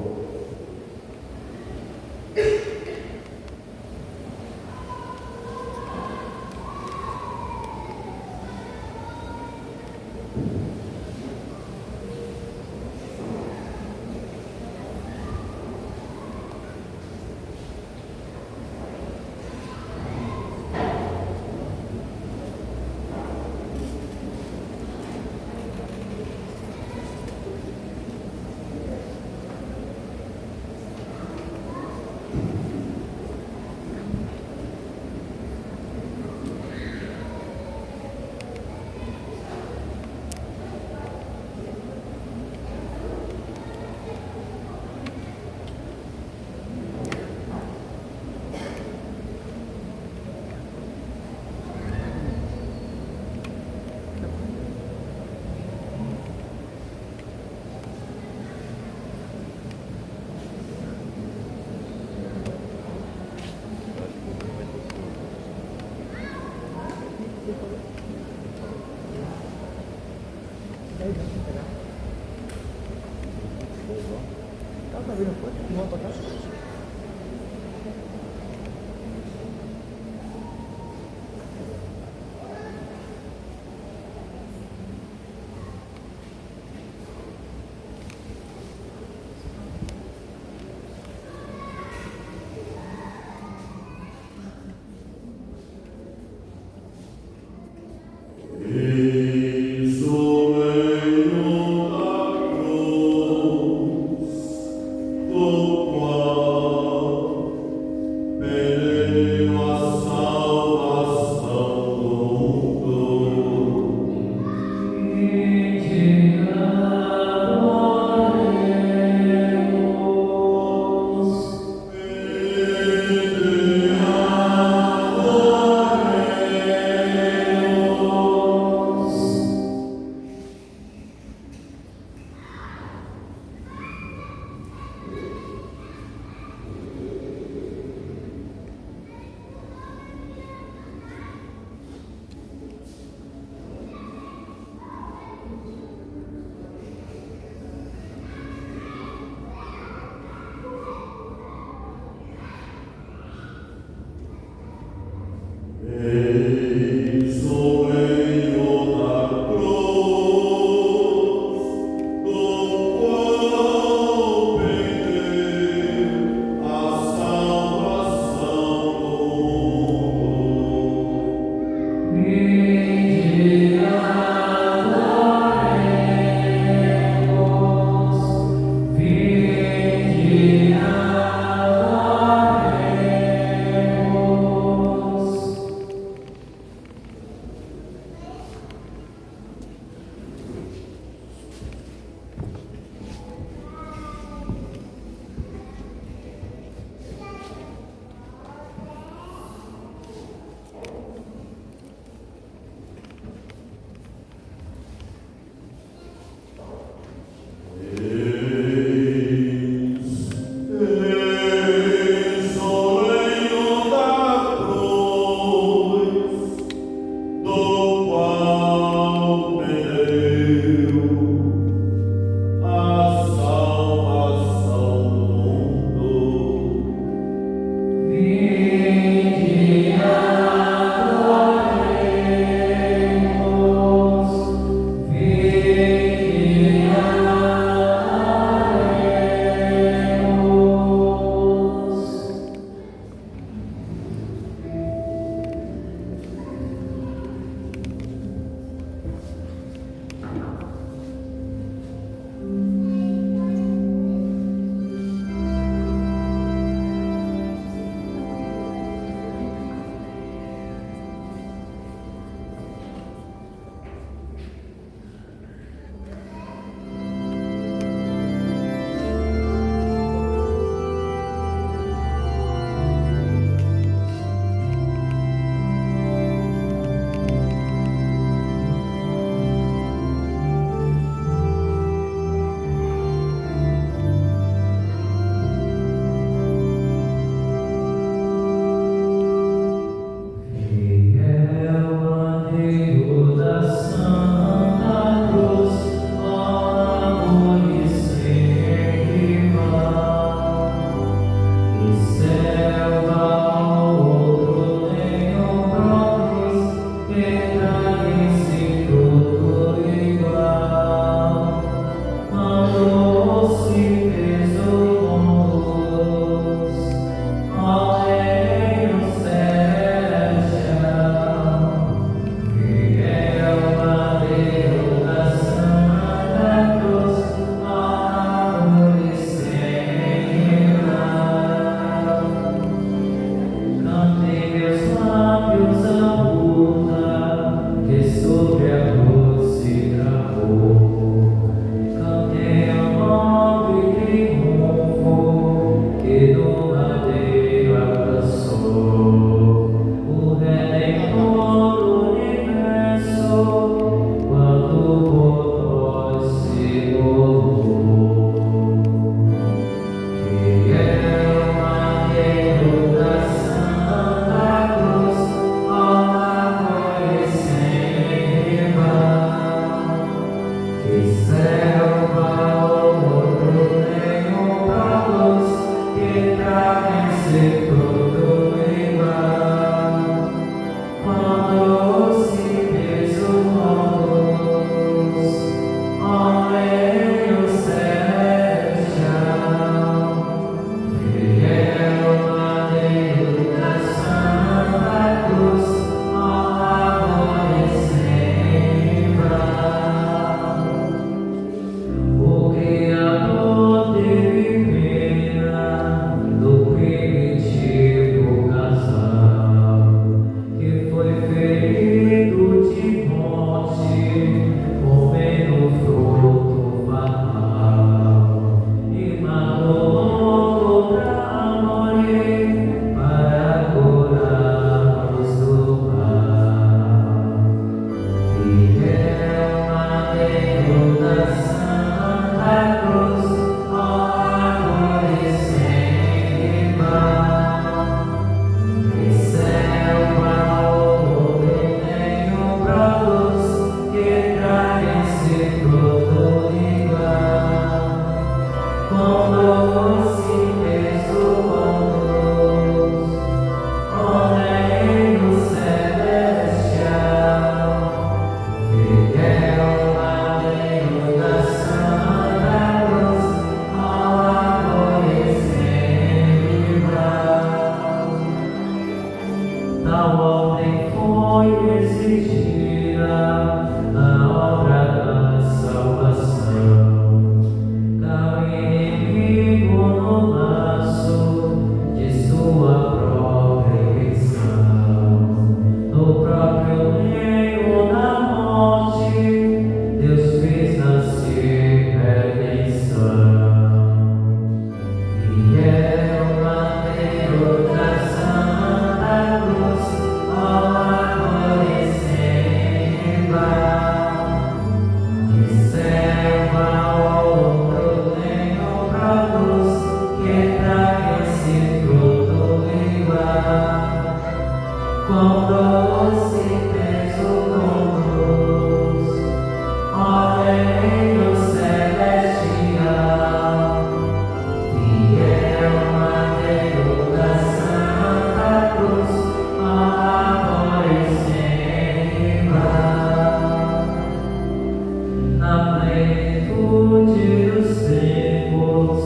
Speaker 2: Na plenitude dos tempos,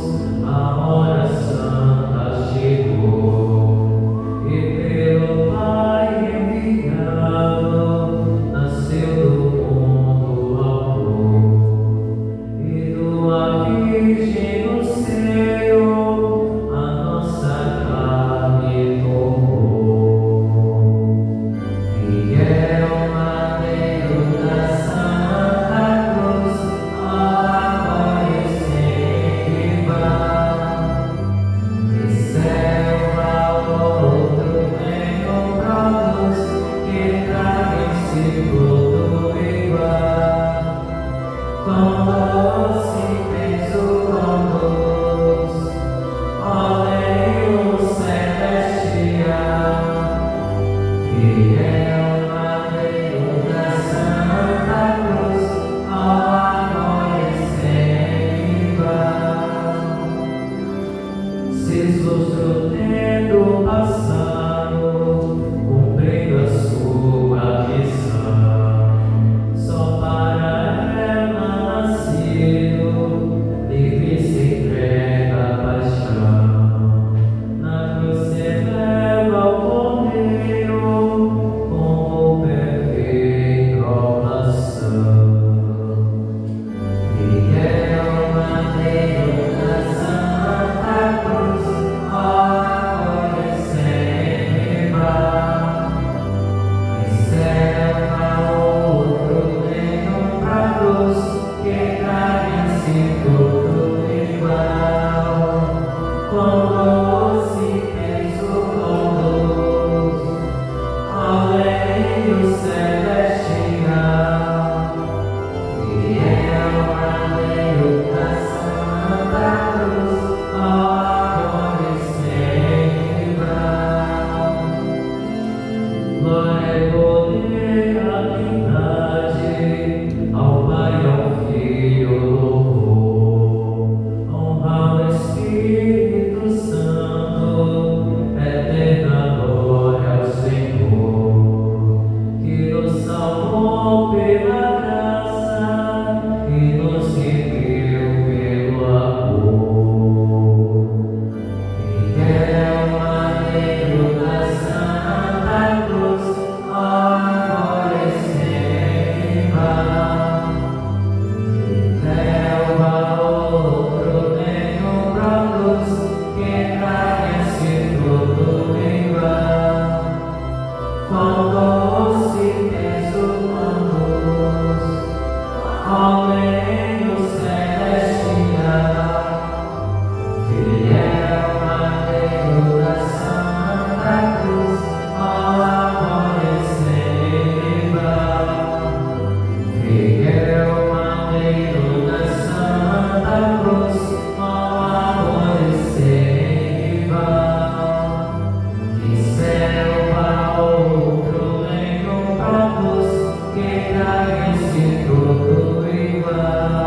Speaker 2: a hora santa chegou, e pelo Pai enviado, nasceu do mundo amor, e tua Virgem no seio, a nossa carne tomou. Fiel madeiro da Santa Cruz, agora e sempre vá. De céu a outro reino produz, que traga em si tudo igual. Com doce peso conduz, ó leito celestial. Fiel madeiro da Santa Cruz, agora e sempre vá. Seus rostros tendo passado, cumprindo a sua missão, só para ela nascido, livre se entrega a paixão. Na cruz se eleva o Cordeiro, como perfeita oblação. Fiel madeiro da Santa Cruz, agora e sempre vá. De céu a outro reino produz, que traga em si tudo igual. Com doce peso conduz, ó leito celestial. Fiel madeiro da Santa Cruz, agora e sempre vá. Glória e poder à Trindade, ao Pai e ao Filho louvor. Honra ao Espírito Santo, eterna glória ao Senhor, que nos salvou pela graça e nos remiu pelo amor. Fiel madeiro da Santa Cruz, agora e sempre vá. Fiel a outro reino produz, que traga em si tudo igual. Com doce peso conduz, ó leito celestial. Fiel madeiro da Santa Cruz, agora e sempre vá. Fiel madeiro da Santa Cruz, agora e sempre vá. De céu a outro reino produz, que traga em si tudo igual.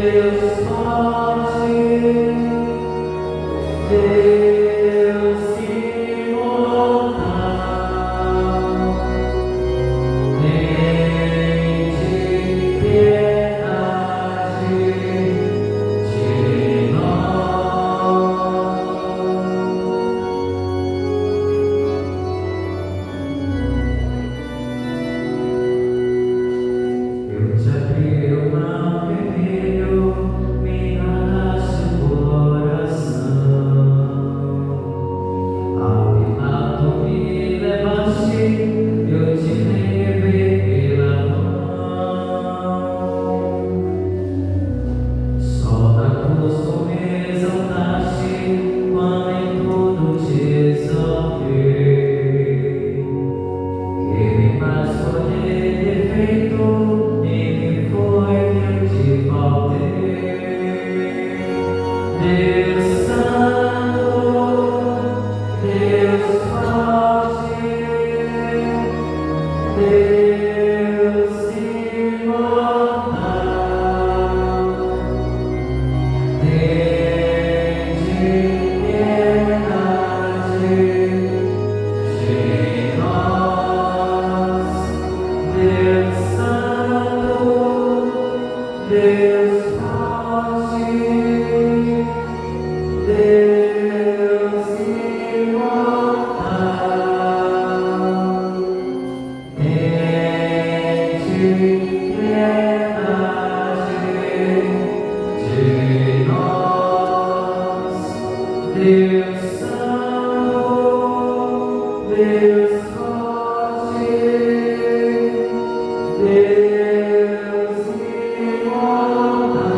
Speaker 2: Deus imortal.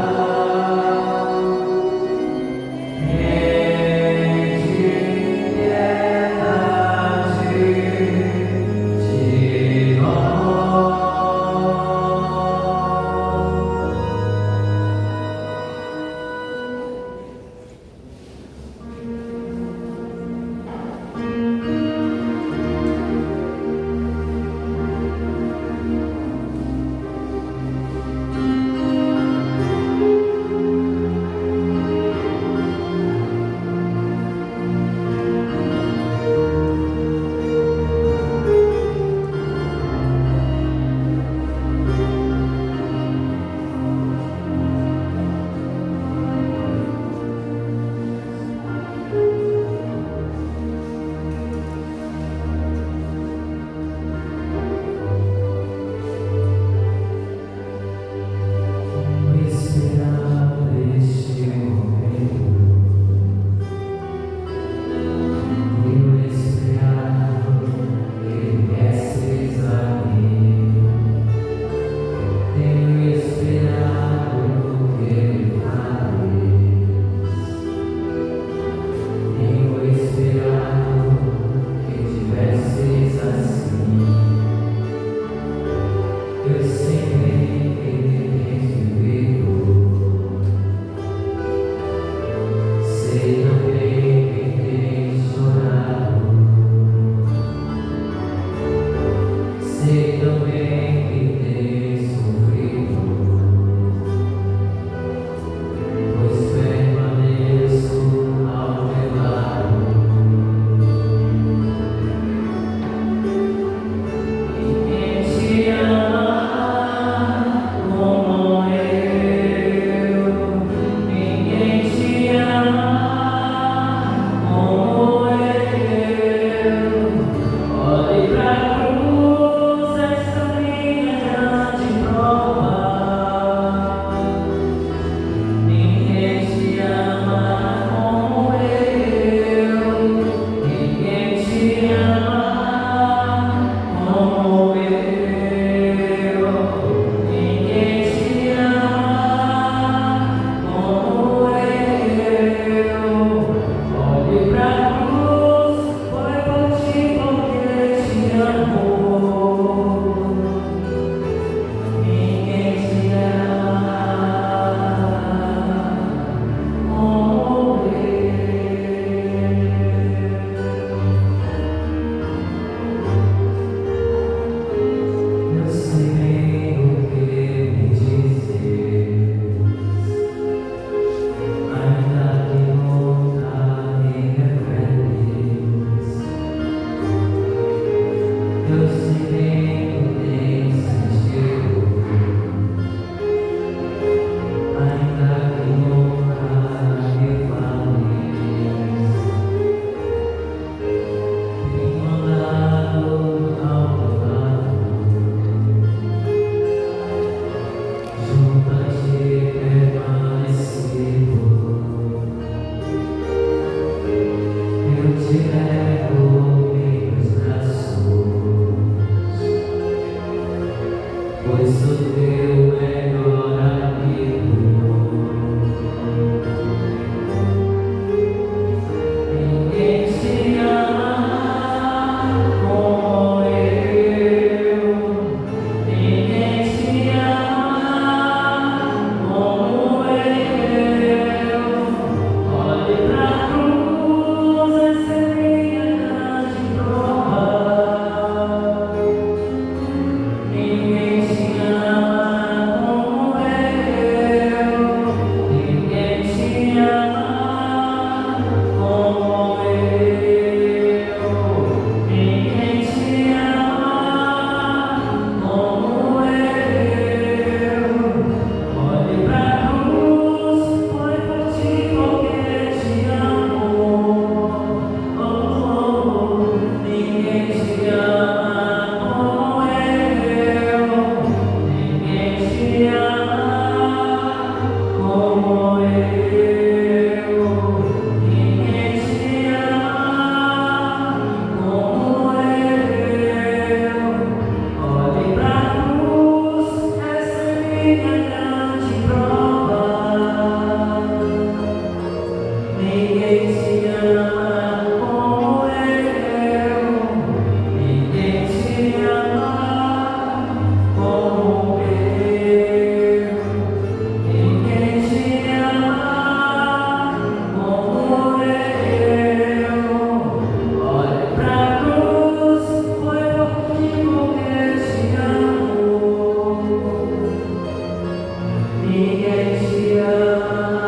Speaker 2: ninguém te ama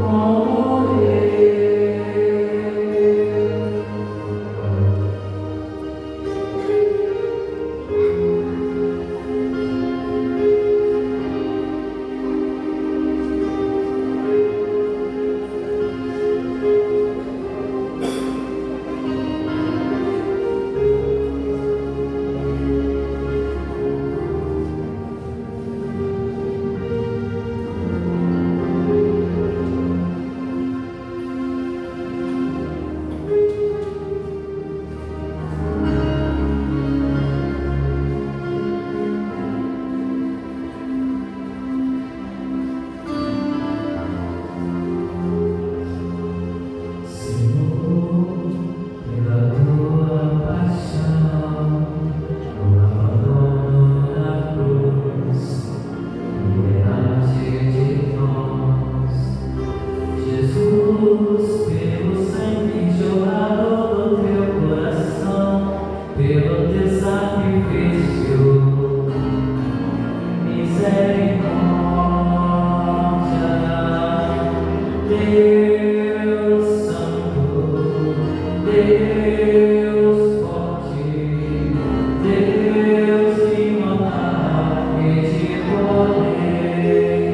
Speaker 2: como eu. Pelo teu sacrifício, misericórdia, Deus Santo, Deus forte, Deus imortal e de poder,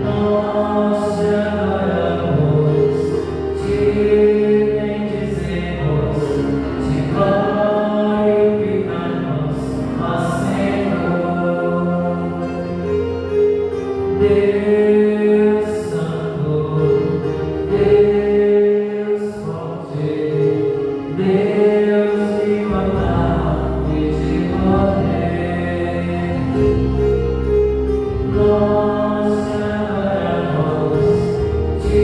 Speaker 2: nós te adoramos, te bendizemos, te glorificamos, ó Senhor. Deus Santo, Deus forte, Deus imortal e de poder, nós te adoramos, te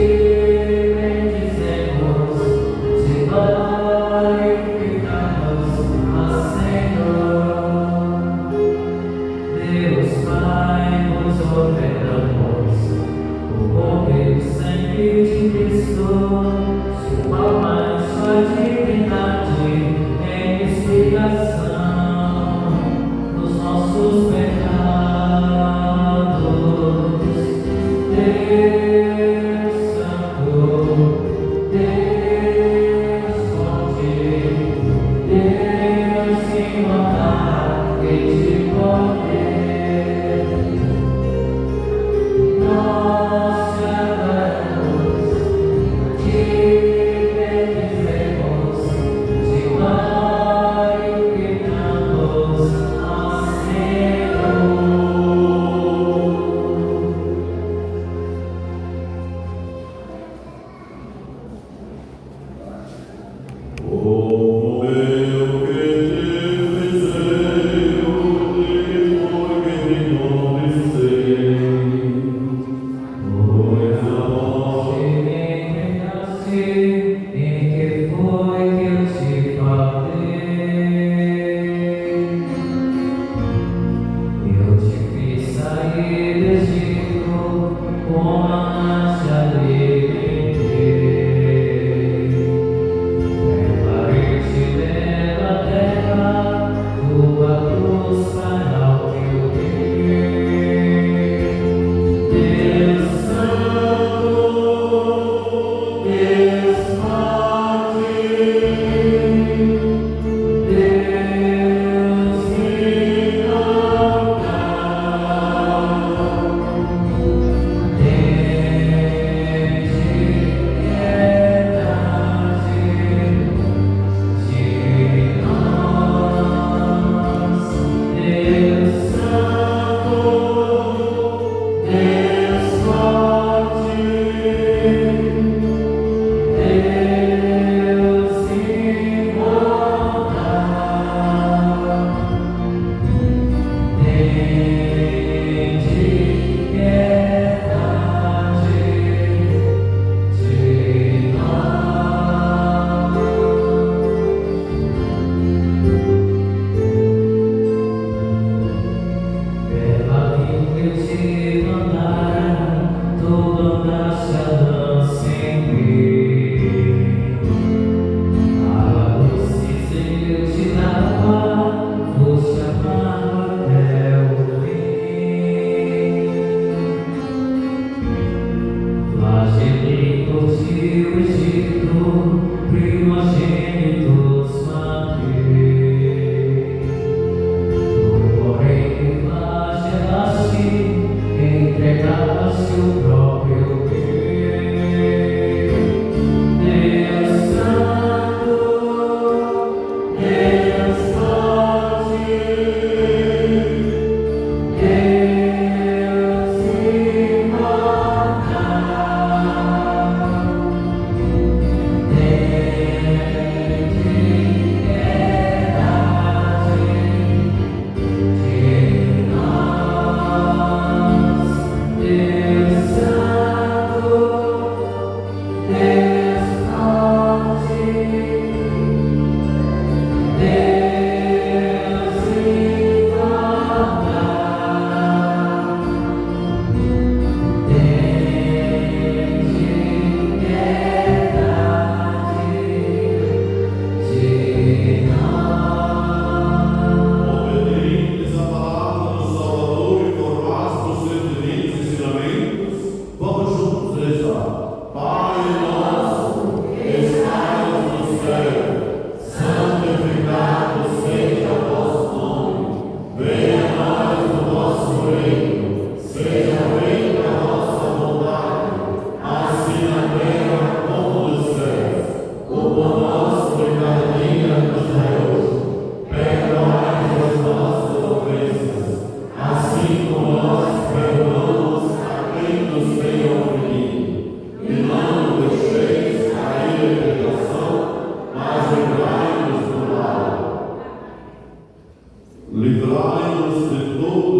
Speaker 2: bendizemos, te glorificamos, ó Senhor. Deus Pai, vos ofertamos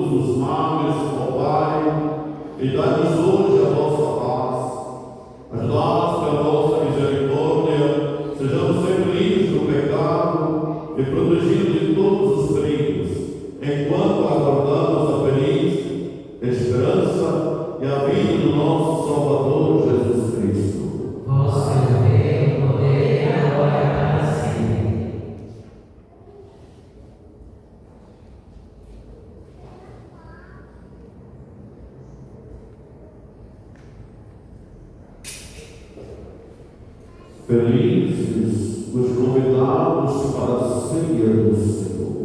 Speaker 5: todos os males, ó Pai, e dai-nos hoje a vossa paz. Ajudados pela vossa misericórdia, sejamos sempre livres do pecado e protegidos de todos os perigos, enquanto aguardamos a feliz esperança e a vida do nosso Salvador Jesus Cristo.
Speaker 2: Vosso é o poder e a glória para sempre.
Speaker 5: Felizes os convidados para a ceia do Senhor.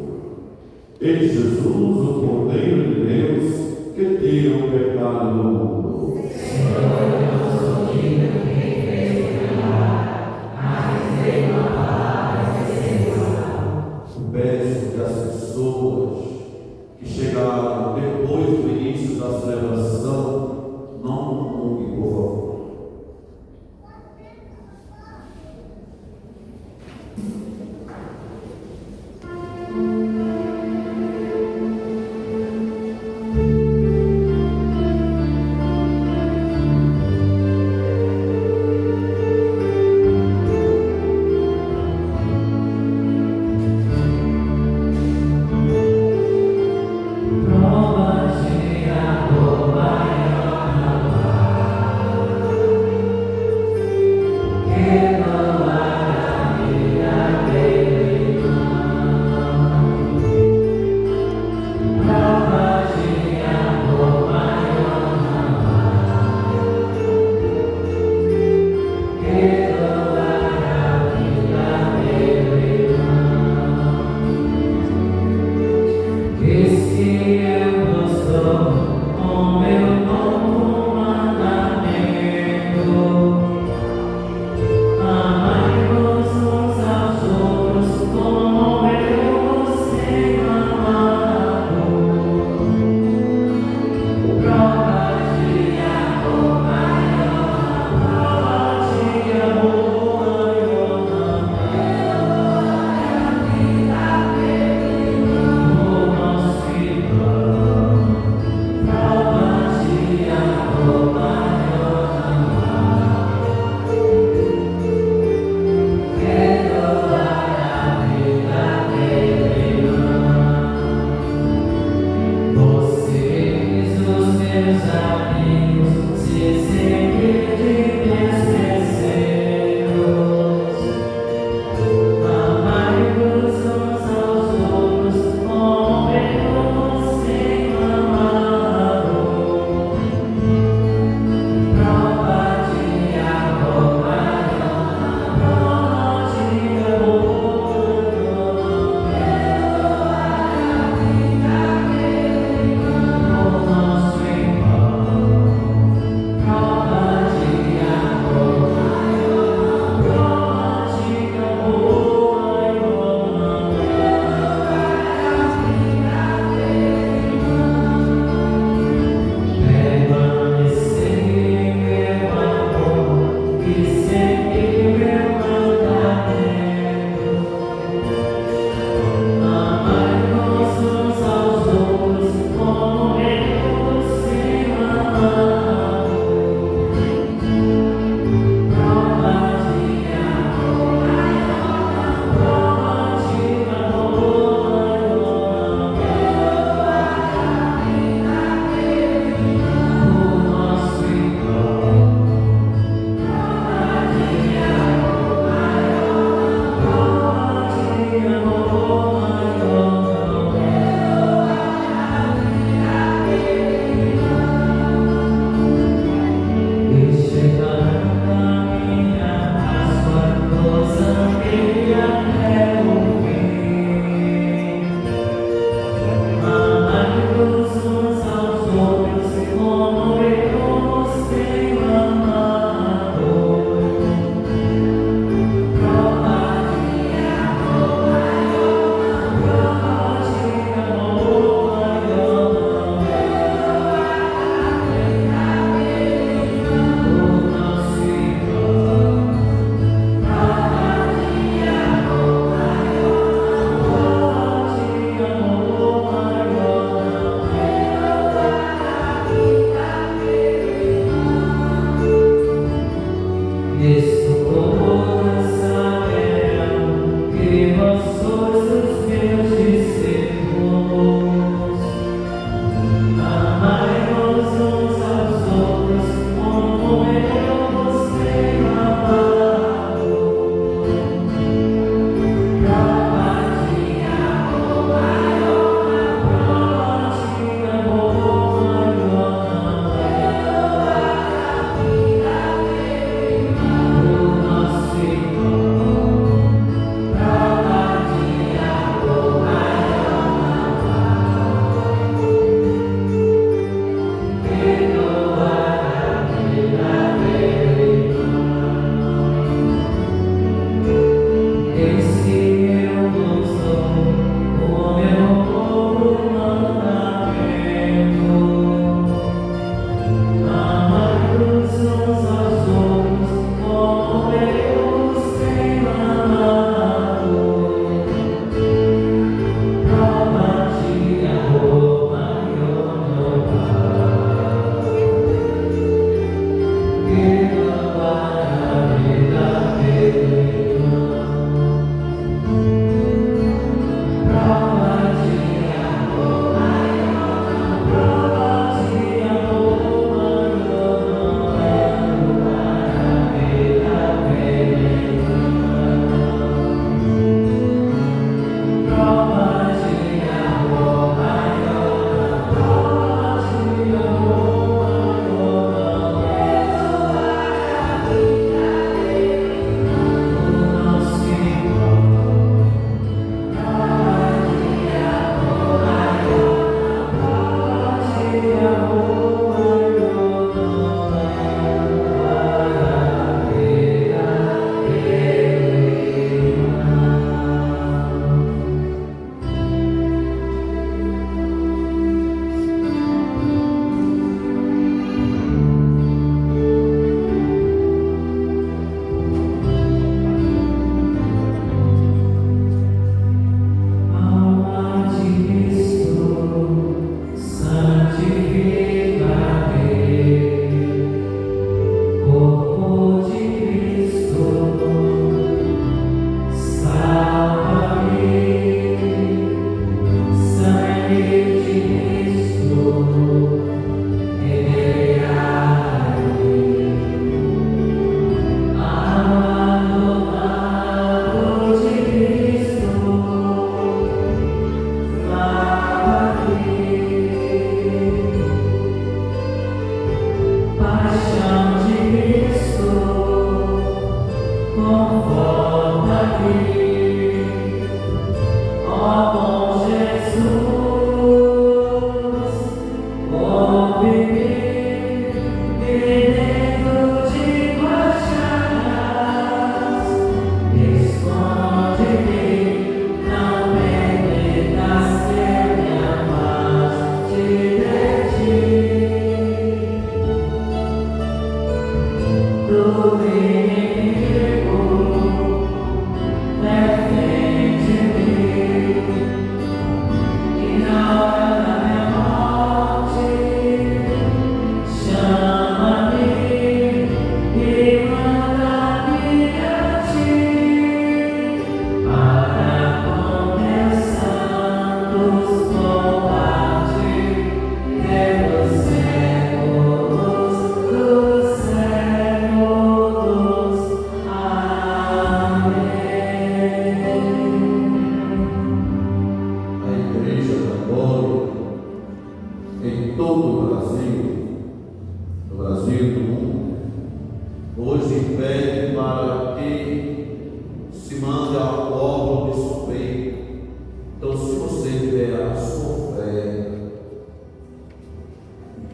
Speaker 5: Em Jesus, o Cordeiro de Deus, que tira o pecado do mundo.
Speaker 2: Senhor, eu não sou digno de quem fez o milagre, mas dei uma palavra e serei salvo.
Speaker 5: Peço que as pessoas que chegaram depois do início da celebração não comunguem, por favor.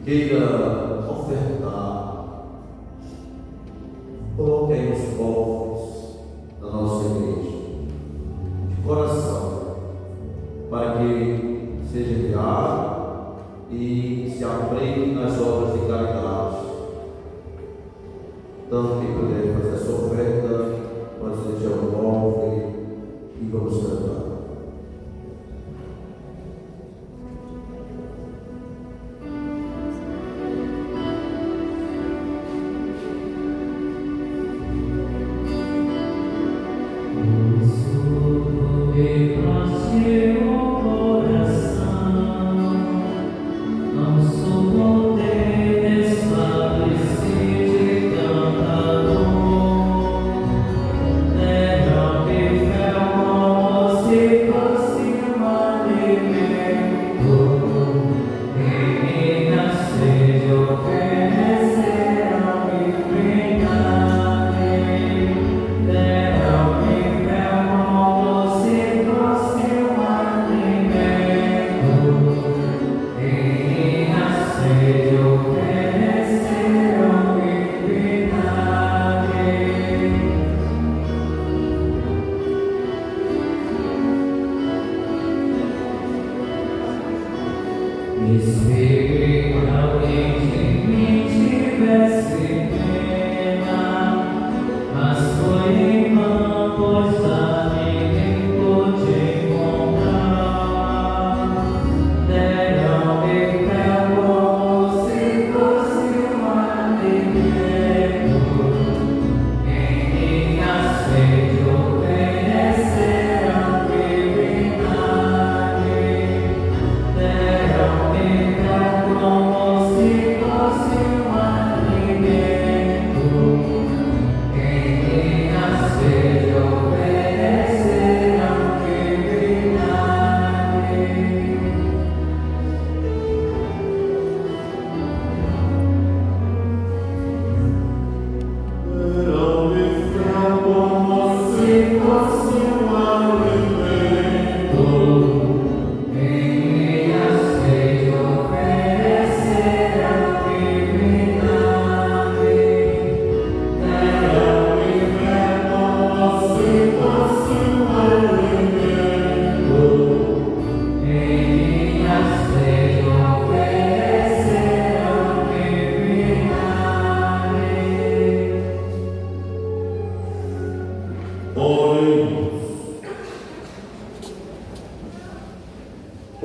Speaker 5: queira ofertar, coloque aí nos cofres da nossa igreja, de coração, para que seja enviado e se aprende nas obras de caridade. Tanto que puder fazer essa oferta, nós deixamos o cofre e vamos cantar.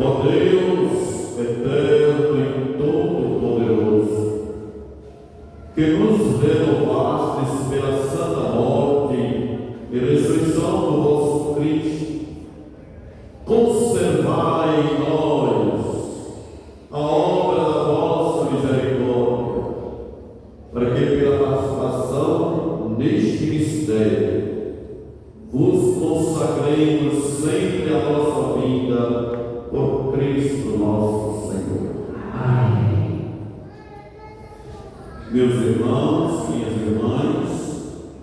Speaker 1: Ó Deus eterno e todo-poderoso, que nos renovastes pela santa morte e ressurreição do vosso Cristo, conservai em nós a obra da vossa misericórdia, para que pela participação neste mistério vos consagremos sempre a nossa vida por Cristo nosso
Speaker 5: Meus irmãos, minhas irmãs,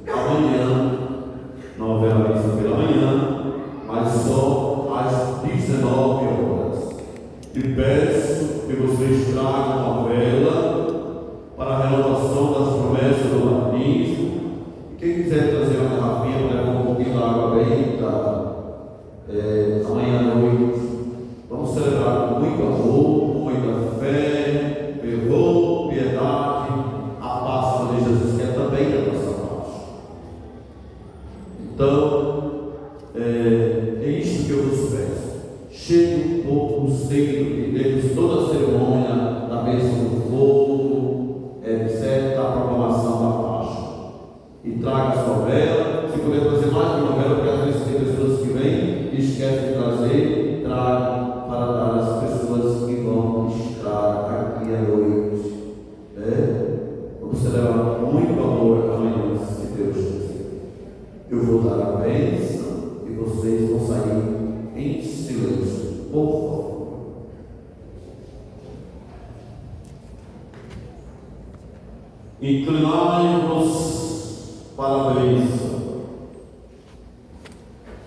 Speaker 5: amanhã não haverá missa pela manhã, mas só às 19 horas. E peço que vocês tragam uma vela para a renovação das promessas do batismo. Quem quiser trazer uma garrafinha para levar um pouquinho da água benta, amanhã à noite, vamos celebrar com muito amor, com muita fé, fervor, piedade, a Páscoa de Jesus, que é também a nossa Páscoa. Então, é isto que eu vos peço. Chegue um pouco o centro, que temos toda a cerimônia da bênção do fogo, etc., a proclamação da Páscoa. E traga a sua vela. Se puder trazer mais de uma vela, porque às vezes tem pessoas que vêm e esquecem de trazer, traga para dar às pessoas que vão estar aqui à noite. Vamos celebrar com muito amor amanhã, se Deus quiser. Eu vou dar a bênção e vocês vão sair em silêncio, por favor. Inclinai-vos para a bênção.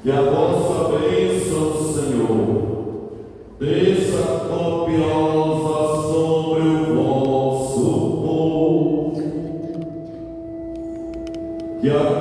Speaker 5: E a vossa bênção, Senhor, desça copiosa sobre o vosso povo. Que a